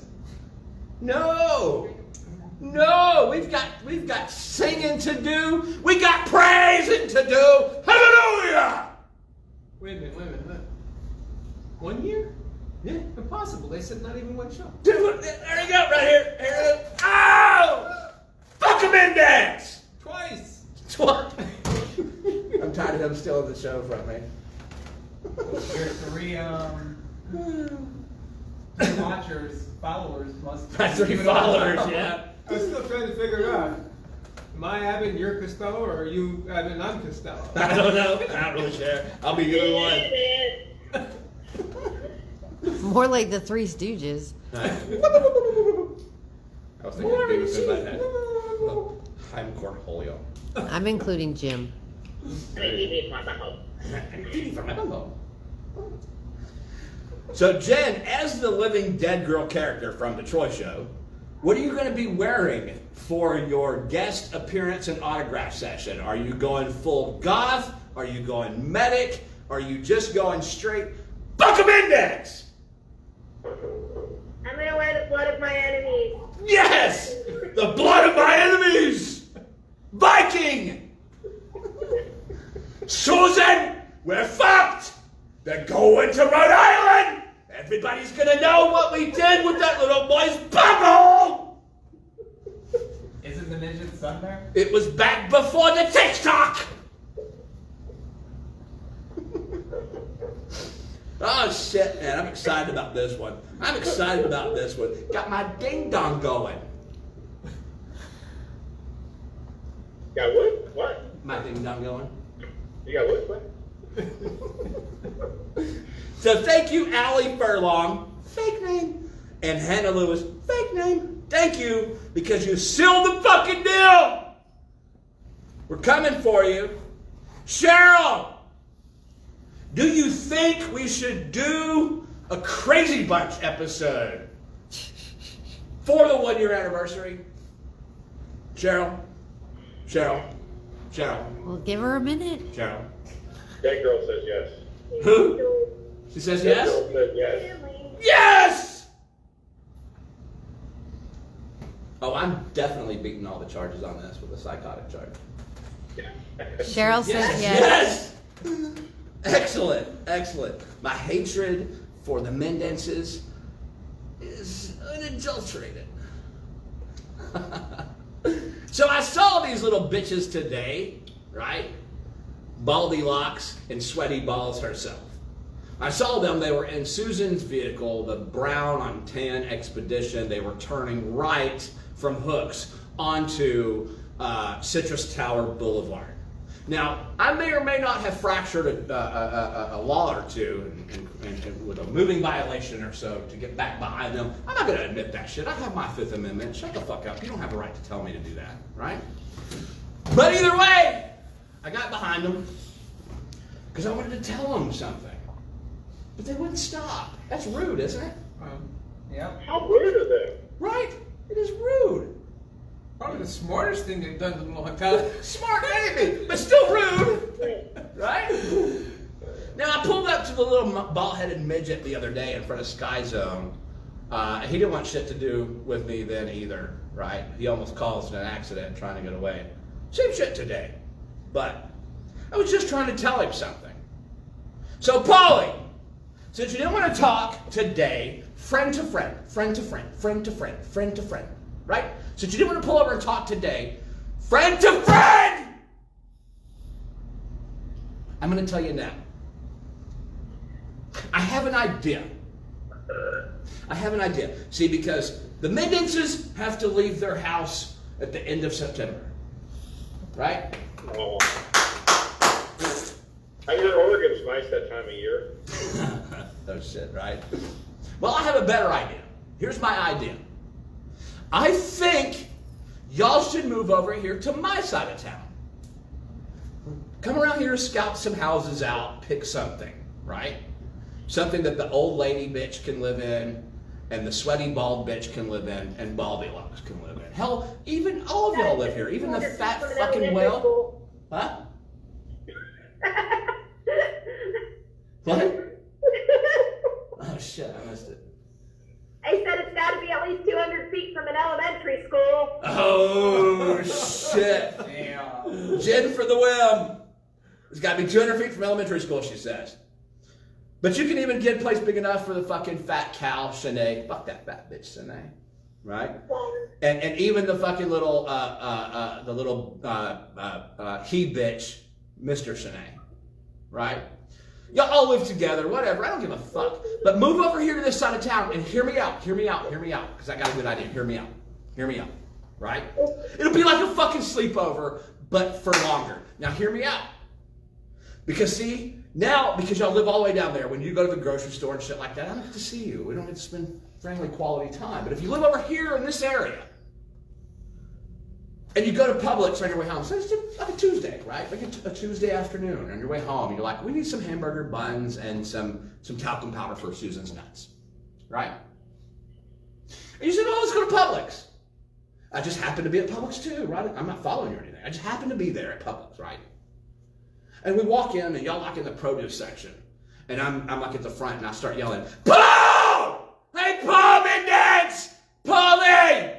No. No, we've got singing to do. We got praising to do. Hallelujah! Wait a minute. 1 year? Yeah. Impossible. They said not even one show. Dude, there you go, right here. Here it is. Oh! Fuck 'em index! Twice. I'm tired of him stealing the show from me. Your three watchers, followers must. My 3 followers, yeah. I was still trying to figure it out. Am I Abbott, you're Costello, or are you Abbott and I'm Costello? I don't know. I don't really care. I'll be the other one. More like the Three Stooges. I was thinking Beavis and Butthead. I'm Cornholio. I'm including Jim. So Jen, as the Living Dead Girl character from the Troy Show, what are you going to be wearing for your guest appearance and autograph session? Are you going full goth? Are you going medic? Are you just going straight fuck 'em index? I'm gonna wear the blood of my enemies. Yes! The blood of my enemies! Viking! Susan, we're fucked! They're going to Rhode Island! Everybody's gonna know what we did with that little boy's bubble! Isn't the midget son there? It was back before the TikTok! Oh shit, man, I'm excited about this one. Got my ding dong going. Got what? What? My ding dong going. You got what? So thank you, Allie Furlong, fake name, and Hannah Lewis, fake name. Thank you, because you sealed the fucking deal. We're coming for you. Cheryl, do you think we should do a Crazy Bunch episode for the 1-year anniversary? Cheryl. Well, give her a minute. Cheryl. That girl says yes. Who? She says That yes? girl says yes. Yes! Oh, I'm definitely beating all the charges on this with a psychotic charge. Cheryl says yes. Yes! Excellent. My hatred for the Mendenzes is unadulterated. So I saw these little bitches today, right? Baldy Locks and Sweaty Balls herself. I saw them, they were in Susan's vehicle, the brown on tan Expedition. They were turning right from Hooks onto Citrus Tower Boulevard. Now, I may or may not have fractured a law or two and with a moving violation or so to get back behind them. I'm not going to admit that shit. I have my Fifth Amendment. Shut the fuck up. You don't have the right to tell me to do that, right? But either way, I got behind them because I wanted to tell them something. But they wouldn't stop. That's rude, isn't it? Yep. How rude of them. Right? It is rude. Probably the smartest thing they've done in a long time. Smart maybe, but still rude. Right? Now, I pulled up to the little bald-headed midget the other day in front of Sky Zone. He didn't want shit to do with me then either, right? He almost caused an accident trying to get away. Same shit today. But I was just trying to tell him something. So, Paulie, since you didn't want to talk today, friend to friend, friend to friend, friend to friend, friend to friend, right? Since you didn't want to pull over and talk today, friend to friend, I'm going to tell you now. I have an idea. See, because the Mendenses have to leave their house at the end of September, right? Oh. I hear Oregon's nice that time of year. Oh shit, right? Well, I have a better idea. Here's my idea. I think y'all should move over here to my side of town. Come around here, scout some houses out, pick something, right? Something that the old lady bitch can live in, and the sweaty bald bitch can live in, and Baldilocks can live in. Hell, even all of y'all live here, even the fat fucking whale. Huh? What? Oh shit, I missed it. They said it's got to be at least 200 feet from an elementary school. Oh shit. Damn. Jen for the win. It's got to be 200 feet from elementary school, she says. But you can even get a place big enough for the fucking fat cow, Shanae. Fuck that fat bitch, Shanae. Right? And even the fucking little, he bitch, Mr. Shanae. Right? Y'all all live together, whatever. I don't give a fuck. But move over here to this side of town and hear me out. Because I got a good idea. Hear me out. Right? It'll be like a fucking sleepover, but for longer. Now hear me out. Because see, now, because y'all live all the way down there, when you go to the grocery store and shit like that, I don't get to see you. We don't get to spend friendly quality time. But if you live over here in this area, and you go to Publix on your way home, so it's like a Tuesday, right? Like a Tuesday afternoon on your way home, and you're like, we need some hamburger buns and some talcum powder for Susan's nuts, right? And you said, oh, let's go to Publix. I just happen to be at Publix too, right? I'm not following you or anything. I just happen to be there at Publix, right? And we walk in, and y'all like in the produce section, and I'm like at the front, and I start yelling, Paul! Hey, Paul Mendez! Paulie!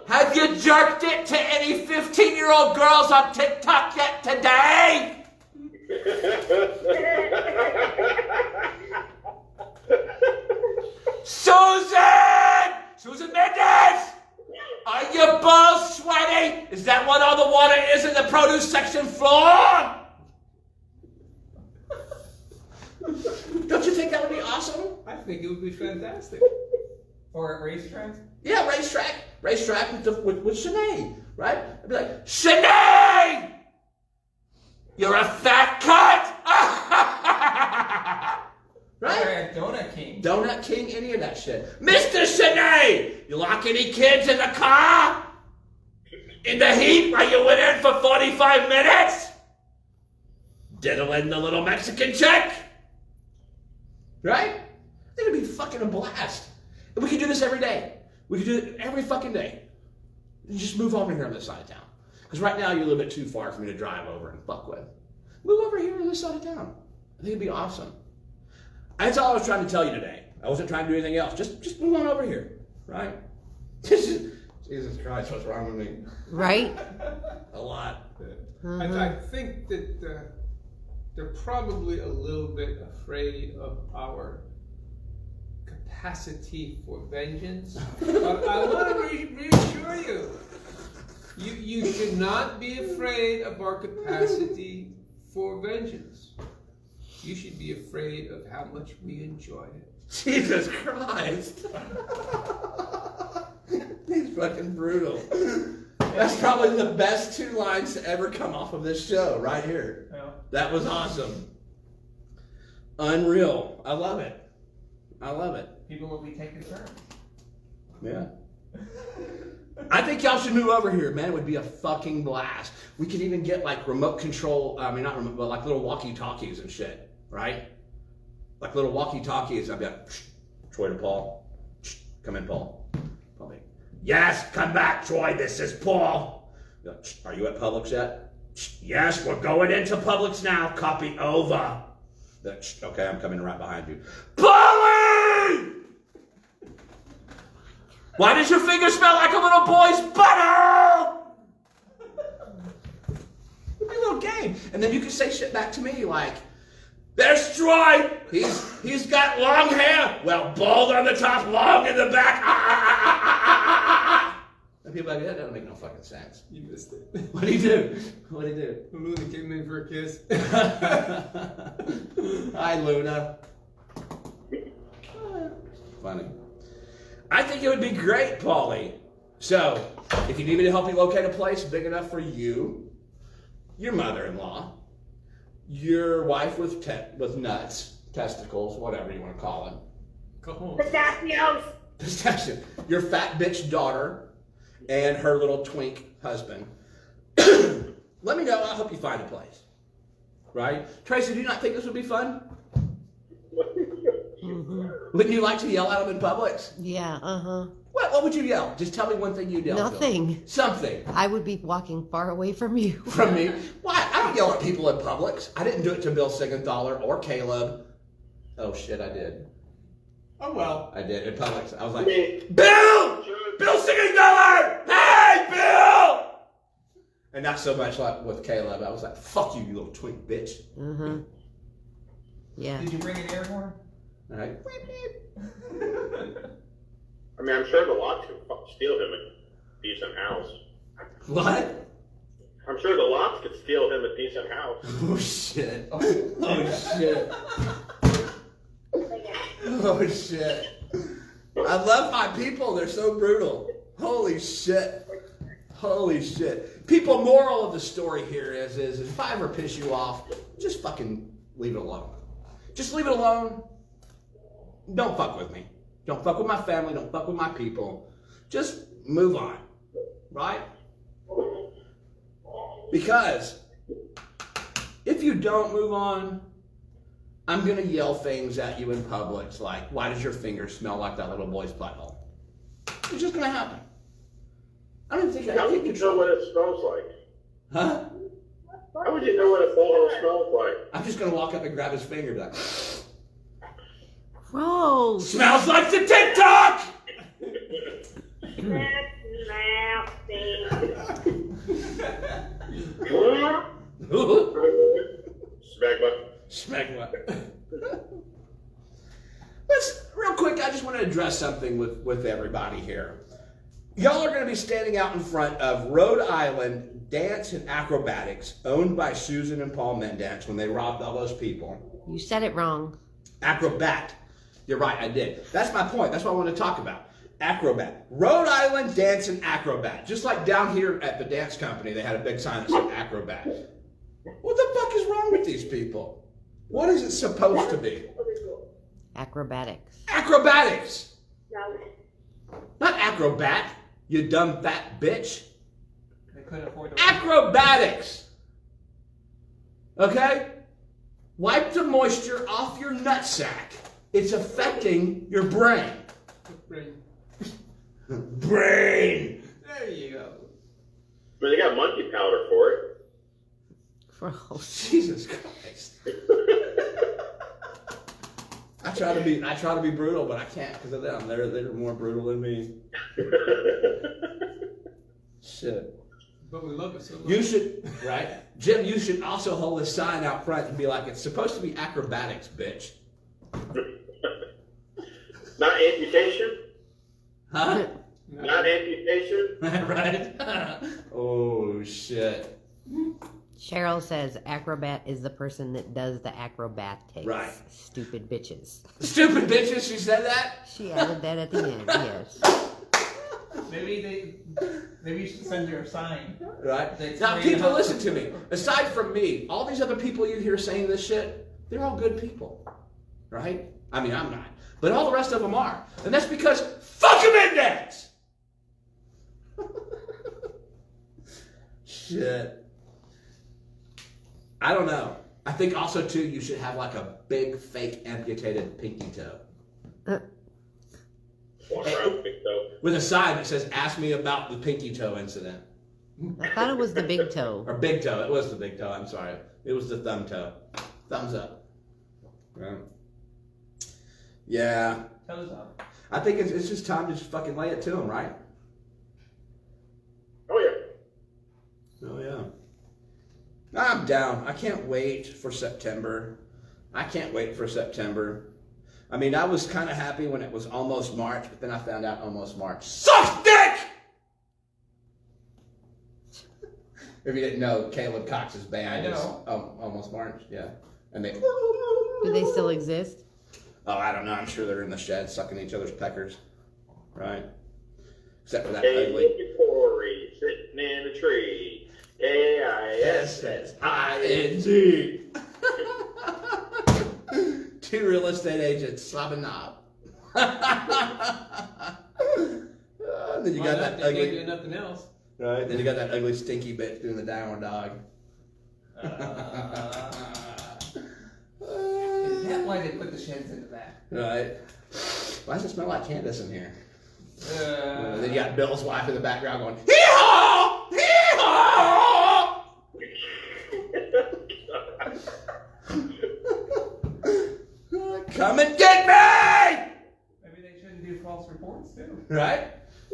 Have you jerked it to any 15-year-old girls on TikTok yet today? Susan Mendez! Are your balls sweaty? Is that what all the water is in the produce section floor? Don't you think that would be awesome? I think it would be fantastic. Or at racetrack? Yeah, racetrack with Shanae, right? I'd be like, Shanae! You're a fat cunt! Right? Or at Donut King. Donut King, any of that shit. Mr. Shanae! You lock any kids in the car? In the heat while you went in for 45 minutes? Diddling the little Mexican chick? Right? I think it'd be fucking a blast. And we could do this every day. We could do it every fucking day. You just move over here on this side of town. Because right now you're a little bit too far for me to drive over and fuck with. Move over here to this side of town. I think it'd be awesome. That's all I was trying to tell you today. I wasn't trying to do anything else. Just move on over here, right? Jesus Christ, what's wrong with me? Right? A lot. I think that they're probably a little bit afraid of our capacity for vengeance. But I want to reassure you, you should not be afraid of our capacity for vengeance. You should be afraid of how much we enjoy it. Jesus Christ. He's fucking brutal. That's probably the best 2 lines to ever come off of this show, right here. Yeah. That was awesome. Unreal. I love it. I love it. People will be taking turns. Yeah. I think y'all should move over here, man. It would be a fucking blast. We could even get like remote control, I mean, not remote, but like little walkie-talkies and shit, right? Like little walkie-talkies. I'd be like, Troy to Paul. Come in, Paul. Paul be, yes, come back, Troy. This is Paul. Be like, are you at Publix yet? Yes, we're going into Publix now. Copy over. Be like, okay, I'm coming right behind you. Polly! Why does your finger smell like a little boy's butter? It'd be a little game. And then you can say shit back to me like, there's Troy. He's got long hair. Well, bald on the top, long in the back. And people are like, that doesn't make no fucking sense. You missed it. What'd he do? What'd he do? Luna came in for a kiss. Hi, Luna. Funny. I think it would be great, Paulie. So, if you need me to help you locate a place big enough for you, your mother-in-law, your wife with nuts, testicles, whatever you want to call them, Come home. Pistachios. pistachio, your fat bitch daughter, and her little twink husband, let me know. I'll help you find a place. Right? Tracy, do you not think this would be fun? Wouldn't you like to yell at them in Publix? Yeah, What would you yell? Just tell me one thing you'd yell. to them. Nothing. Something. I would be walking far away from you. From me. Why? I don't yell at people in Publix. I didn't do it to Bill Siegenthaler or Caleb. Oh shit, I did. Oh well. I did in Publix. I was like, Me. Bill! Bill Siegenthaler! Hey, Bill! And not so much like with Caleb. I was like, fuck you, you little twink bitch. Yeah. Did you bring an air horn? All right. I mean, I'm sure the lots could steal him a decent house. What? I'm sure the lots could steal him a decent house. Oh shit. Oh shit. Oh shit. I love my people. They're so brutal. Holy shit. Holy shit. People, moral of the story here is if I ever piss you off, just fucking leave it alone. Just leave it alone. Don't fuck with me. Don't fuck with my family. Don't fuck with my people. Just move on. Right? Because if you don't move on, I'm going to yell things at you in Publix like, why does your finger smell like that little boy's butthole? It's just going to happen. I don't think I How can would you know what it smells like? Huh? How would you know what a butthole smells like? I'm just going to walk up and grab his finger and be like, Gross. smells like the TikTok! That's nasty. Smegma. Smegma. Let's, real quick, I just want to address something with everybody here. Y'all are going to be standing out in front of Rhode Island Dance and Acrobatics, owned by Susan and Paul Mendance when they robbed all those people. You said it wrong. Acrobat. You're right, I did. That's my point. That's what I want to talk about. Acrobat. Rhode Island Dance and Acrobat. Just like down here at the dance company, they had a big sign that said Acrobat. What the fuck is wrong with these people? What is it supposed to be? Acrobatics. Acrobatics. No. Not acrobat, you dumb fat bitch. They couldn't afford the Acrobatics. Okay? Wipe the moisture off your nutsack. It's affecting your brain. Brain. There you go. I mean, they got monkey powder for it. Gross. Jesus Christ. I try to be brutal, but I can't because of them. They're more brutal than me. Shit. But we love it so much. You should, right? Jim, you should also hold a sign out front and be like, it's supposed to be acrobatics, bitch. Not amputation? Huh? Not amputation? Right? Oh, shit. Cheryl says acrobat is the person that does the acrobatics. Right. Stupid bitches. Stupid bitches, she said that? She added that at the end, yes. Maybe you should send her a sign. Right? That's Now, three and a people, half. listen to me. Aside from me, all these other people you hear saying this shit, they're all good people. Right? I mean, I'm not. But all the rest of them are. And that's because fuck them index! Shit. I don't know. I think also, too, you should have like a big fake amputated pinky toe. Walk around big toe. With a sign that says, ask me about the pinky toe incident. I thought it was the big toe. Or big toe. It was the big toe. I'm sorry. It was the thumb toe. Thumbs up. Right. Yeah. Toes up. I think it's just time to just fucking lay it to him, right? Oh yeah. Oh, yeah. I'm down. I can't wait for September. I can't wait for September. I mean, I was kind of happy when it was almost March, but then I found out almost March sucks dick! If you didn't know, Caleb Cox's band I is know. Almost March, yeah. And they... Do they still exist? Oh, I don't know. I'm sure they're in the shed sucking each other's peckers. Right? Except for that Hey, ugly... look at Corey sitting in a tree. K-I-S-S-I-N-G. Two real estate agents slobbing knob. Then you got that They can't ugly... do nothing else. Right? Then you got that ugly stinky bitch doing the downward dog. Is that why they put the sheds in the back? Right? Why does it smell like Candace in here? Then you got Bill's wife in the background going, hee-haw! Hee-haw! Come and get me! Maybe they shouldn't do false reports too. Right?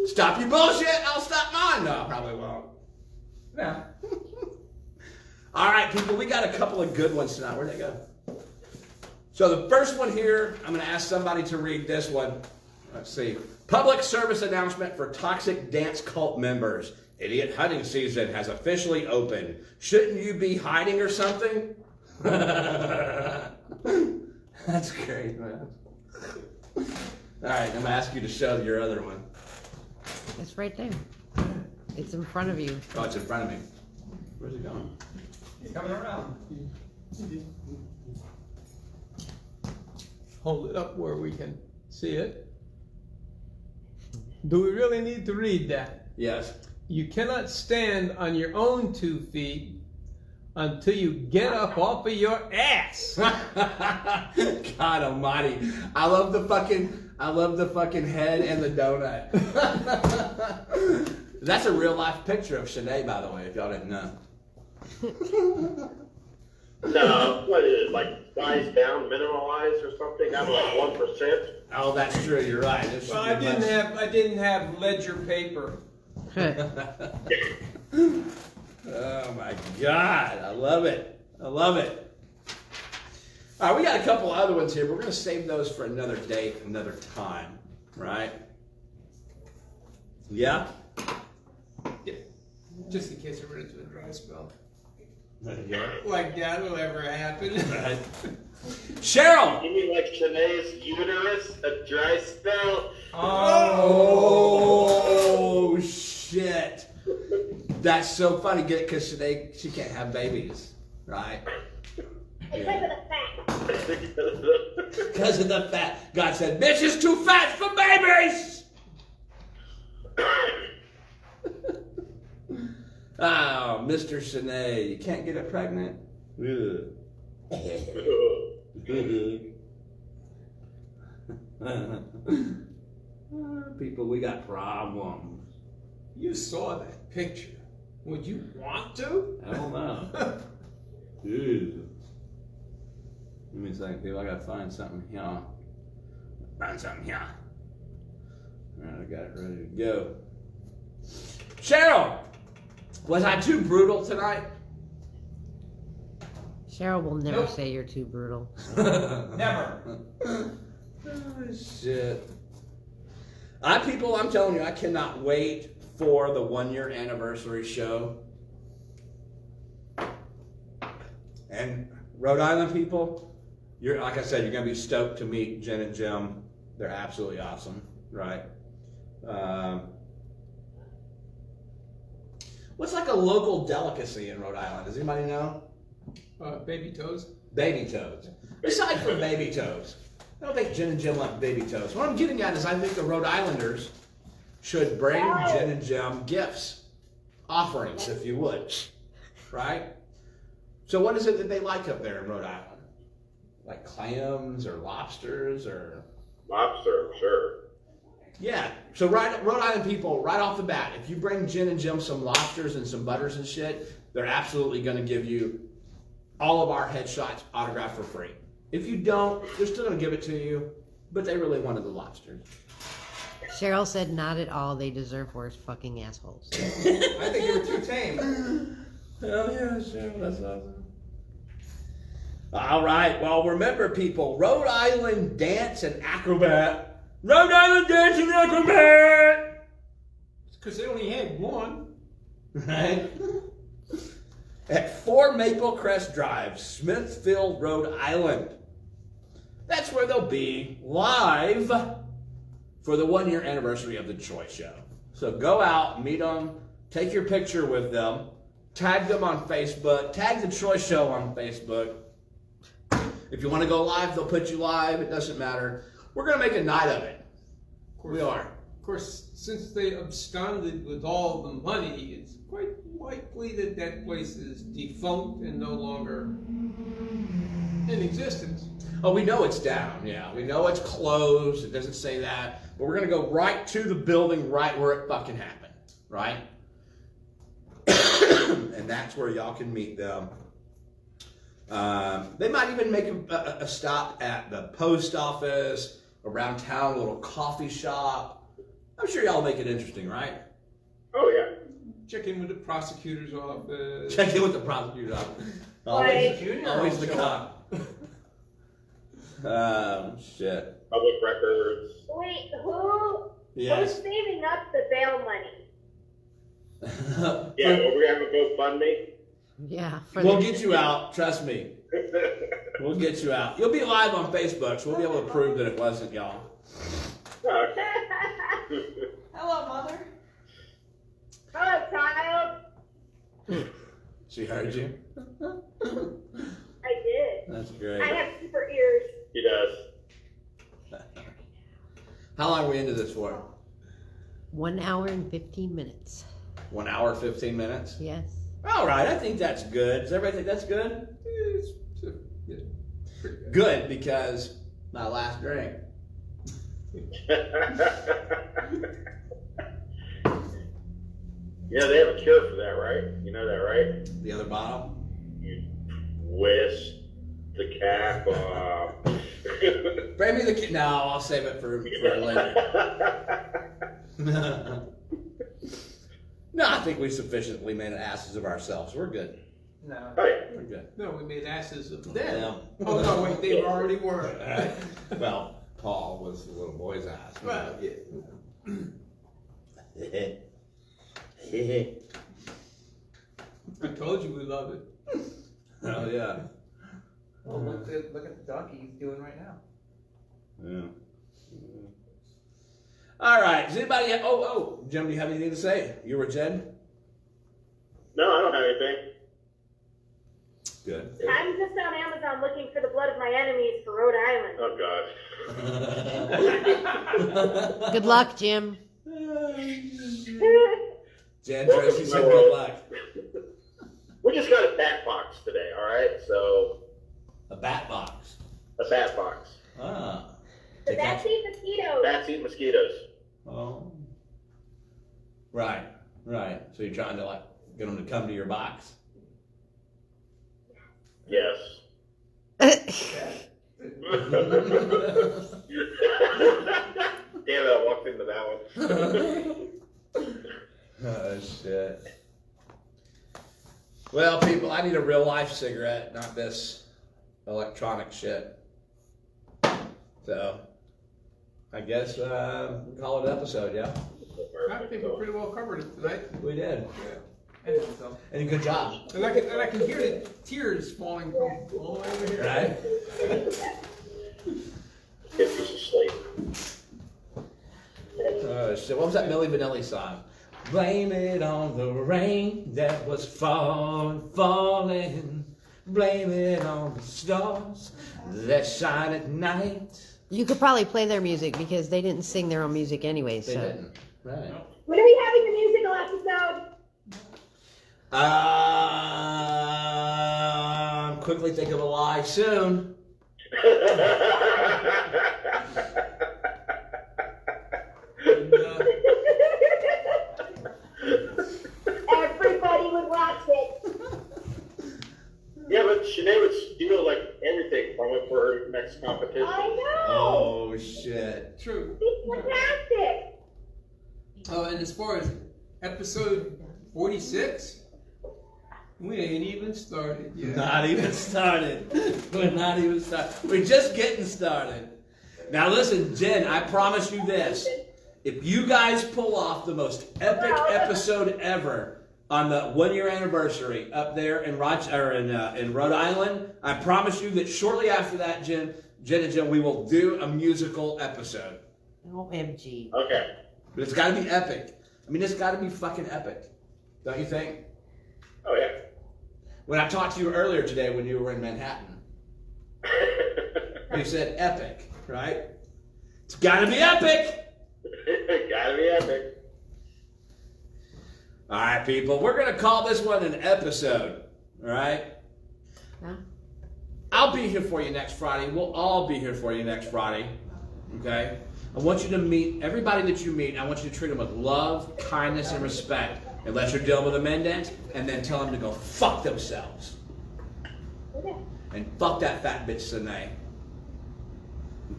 Stop your bullshit, I'll stop mine. No, I probably won't. No. All right, people, we got a couple of good ones tonight. Where'd they go? So the first one here, I'm going to ask somebody to read this one. Let's see. Public service announcement for toxic dance cult members. Idiot hunting season has officially opened. Shouldn't you be hiding or something? That's great, man. All right, I'm going to ask you to show your other one. It's right there. It's in front of you. Oh, it's in front of me. Where's it going? You're coming around. Hold it up where we can see it. Do we really need to read that? Yes. You cannot stand on your own 2 feet until you get up off of your ass. God almighty. I love the fucking head and the donut. That's a real life picture of Shanae, by the way, if y'all didn't know. No, what is it, like size down, minimalized or something? I'm like 1%. Oh, that's true, you're right. It should Well, I be didn't have ledger paper. Oh my God, I love it. I love it. All right, we got a couple other ones here, but we're going to save those for another date, another time, right? Yeah? Yeah. Just in case I run into a dry spell. Yeah. Like that will ever happen. Right. Cheryl! You mean like Shanae's uterus, a dry spell? Oh, shit. That's so funny, because she can't have babies, right? Because of the fat. Because of the fat. God said, bitch is too fat for babies! Oh, Mr. Shanae, you can't get it pregnant? Ugh. People, we got problems. You saw that picture. Would you want to? I don't know. Ew. Give me a second, people. I gotta find something here. Find something here. Alright, I got it ready to go. Cheryl! Was I too brutal tonight? Cheryl will never Nope. say you're too brutal. Never. Oh, shit. People, I'm telling you, I cannot wait for the 1-year anniversary show. And Rhode Island people, you're like I said, you're gonna be stoked to meet Jen and Jim. They're absolutely awesome, right? What's like a local delicacy in Rhode Island? Does anybody know? Baby toes. Baby toes. Aside from baby toes, I don't think Jen and Jim like baby toes. What I'm getting at is I think the Rhode Islanders should bring Jen and Jim gifts, offerings, if you would, right? So what is it that they like up there in Rhode Island? Like clams or lobsters or? Lobster, I'm sure. Yeah. So Rhode Island people, right off the bat, if you bring Jen and Jim some lobsters and some butters and shit, they're absolutely going to give you all of our headshots autographed for free. If you don't, they're still going to give it to you, but they really wanted the lobsters. Cheryl said not at all. They deserve worse fucking assholes. I think you were too tame. Oh yeah, sure, that's awesome. All right, well remember people, Rhode Island Dance and Acrobat. Rhode Island Dance and Acrobat! Because they only had one. Right? At 4 Maple Crest Drive, Smithfield, Rhode Island. That's where they'll be live for the 1-year anniversary of the Troy Show. So go out, meet them, take your picture with them, tag them on Facebook, tag the Troy Show on Facebook. If you want to go live, they'll put you live. It doesn't matter. We're going to make a night of it. We are. Of course, since they absconded with all the money, it's quite likely that that place is defunct and no longer in existence. Oh, we know it's down. Yeah, we know it's closed. It doesn't say that. But we're going to go right to the building right where it fucking happened. Right? And that's where y'all can meet them. They might even make a stop at the post office, around town, a little coffee shop. I'm sure y'all make it interesting, right? Oh, yeah. Check in with the prosecutor's office. Check in with the prosecutor's office. Always the cop. Shit. Public records. Wait, Yes. who's saving up the bail money? Yeah, well, we're going to have a GoFundMe. Yeah. We'll get you out. Trust me. We'll get you out. You'll be live on Facebook, so we'll be able to prove that it wasn't y'all. Hello, Mother. Hello, child. She heard you? I did. That's great. I have super ears. He does. How long are we into this for? 1 hour and 15 minutes. 1 hour, 15 minutes? Yes. All right, I think that's good. Does everybody think that's good? Yeah, pretty good. Good, because my last drink. Yeah, they have a cure for that, right? You know that, right? The other bottle? You twist the cap off. Bring me the key. No, I'll save it for later. No, I think we sufficiently made asses of ourselves. We're good. No. Right. We're good. No, we made asses of them. Them. Oh, no, wait, they already were. Well, Paul was the little boy's ass. Right. I told you we love it. Oh, yeah. Well, look at the donkey he's doing right now. Yeah. All right. Does anybody have, Jim, do you have anything to say? You or Jen? No, I don't have anything. Good. I'm just on Amazon looking for the blood of my enemies for Rhode Island. Oh, God. Good luck, Jim. Jen, Tracy said good luck. We just got a bat box today, all right? So, A bat box. a bat box. Ah. The Take bats that- eat mosquitoes. Bats eat mosquitoes. Oh. Right. So you're trying to like get them to come to your box? Yes. Damn it, I walked into that one. Oh, shit. Well, people, I need a real life cigarette, not this electronic shit. So, I guess we'll call it an episode, yeah? I think we pretty well covered it tonight. We did. And so. And a good job. And I can hear the tears falling from all the way over here. Right? Kids was asleep. Oh, shit. What was that Milli Vanilli song? Blame it on the rain that was falling. Blame it on the stars that shine at night. You could probably play their music because they didn't sing their own music anyway. They So didn't. Right. When are we having the musical episode? Quickly think of a lie soon. Everybody would watch it. Yeah, but Shanae would steal like everything from it for her next competition. I know. Oh shit. True. It's fantastic. Oh, and as far as episode 46, we ain't even started yet. Not even started. We're not even started. We're just getting started. Now listen, Jen, I promise you this. If you guys pull off the most epic episode ever on the 1 year anniversary up there in Rhode Island, I promise you that shortly after that, Jen and Jen, we will do a musical episode. OMG. Okay. But it's got to be epic. I mean, it's got to be fucking epic. Don't you think? Oh, yeah. When I talked to you earlier today when you were in Manhattan, you said epic, right? It's got to be epic. Gotta be epic. All right, people. We're going to call this one an episode, all right? Huh? I'll be here for you next Friday. We'll all be here for you next Friday, okay? I want you to meet everybody that you meet. I want you to treat them with love, kindness, and respect. Unless you're dealing with a Mendez, and then tell them to go fuck themselves. Okay. And fuck that fat bitch Sine.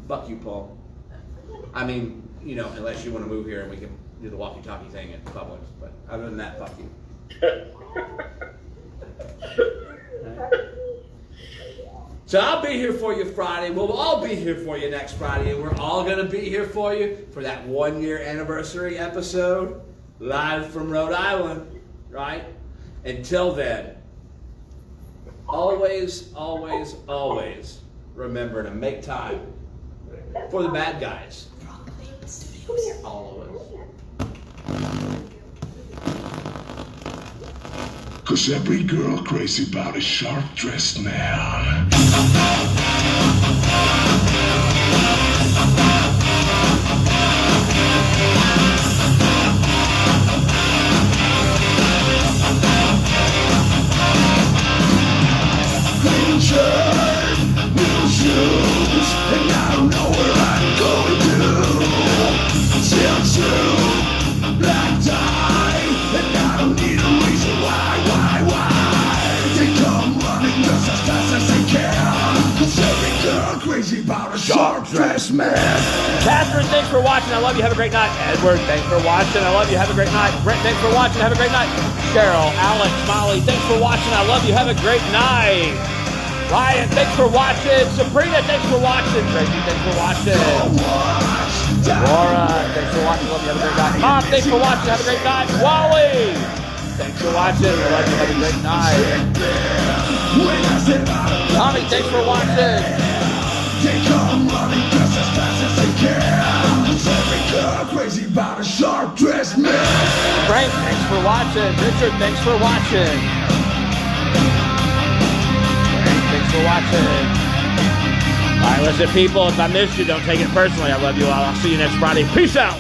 Fuck you, Paul. I mean, you know, unless you want to move here and we can do the walkie-talkie thing in public. But other than that, fuck you. So I'll be here for you Friday. We'll all be here for you next Friday. And we're all going to be here for you for that 1 year anniversary episode live from Rhode Island, right? Until then, always, always, always remember to make time for the bad guys. All of us. Cause every girl crazy about a sharp-dressed man. Clean shirt, new shoes, and I don't know where I'm going to. Still true, black tie, and I don't need a reason why. They come running just as fast as they can. Cause every girl crazy about a sharp-dressed man. Catherine, thanks for watching. I love you. Have a great night. Edward, thanks for watching. I love you. Have a great night. Brent, thanks for watching. Have a great night. Cheryl, Alex, Molly, thanks for watching. I love you. Have a great night. Ryan, thanks for watching. Sabrina, thanks for watching. Tracy, thanks for watching. Laura, thanks for watching. Love you. Have a great night. Mom, thanks for watching. Have a great night. Wally, thanks for watching. I love you. Have a great night. Tommy, thanks for watching. They come running just as fast as they can. Cause every girl crazy about a sharp-dressed man. Frank, thanks for watching. Richard, thanks for watching. Frank, thanks for watching. All right, listen, people, if I missed you, don't take it personally. I love you all. I'll see you next Friday. Peace out.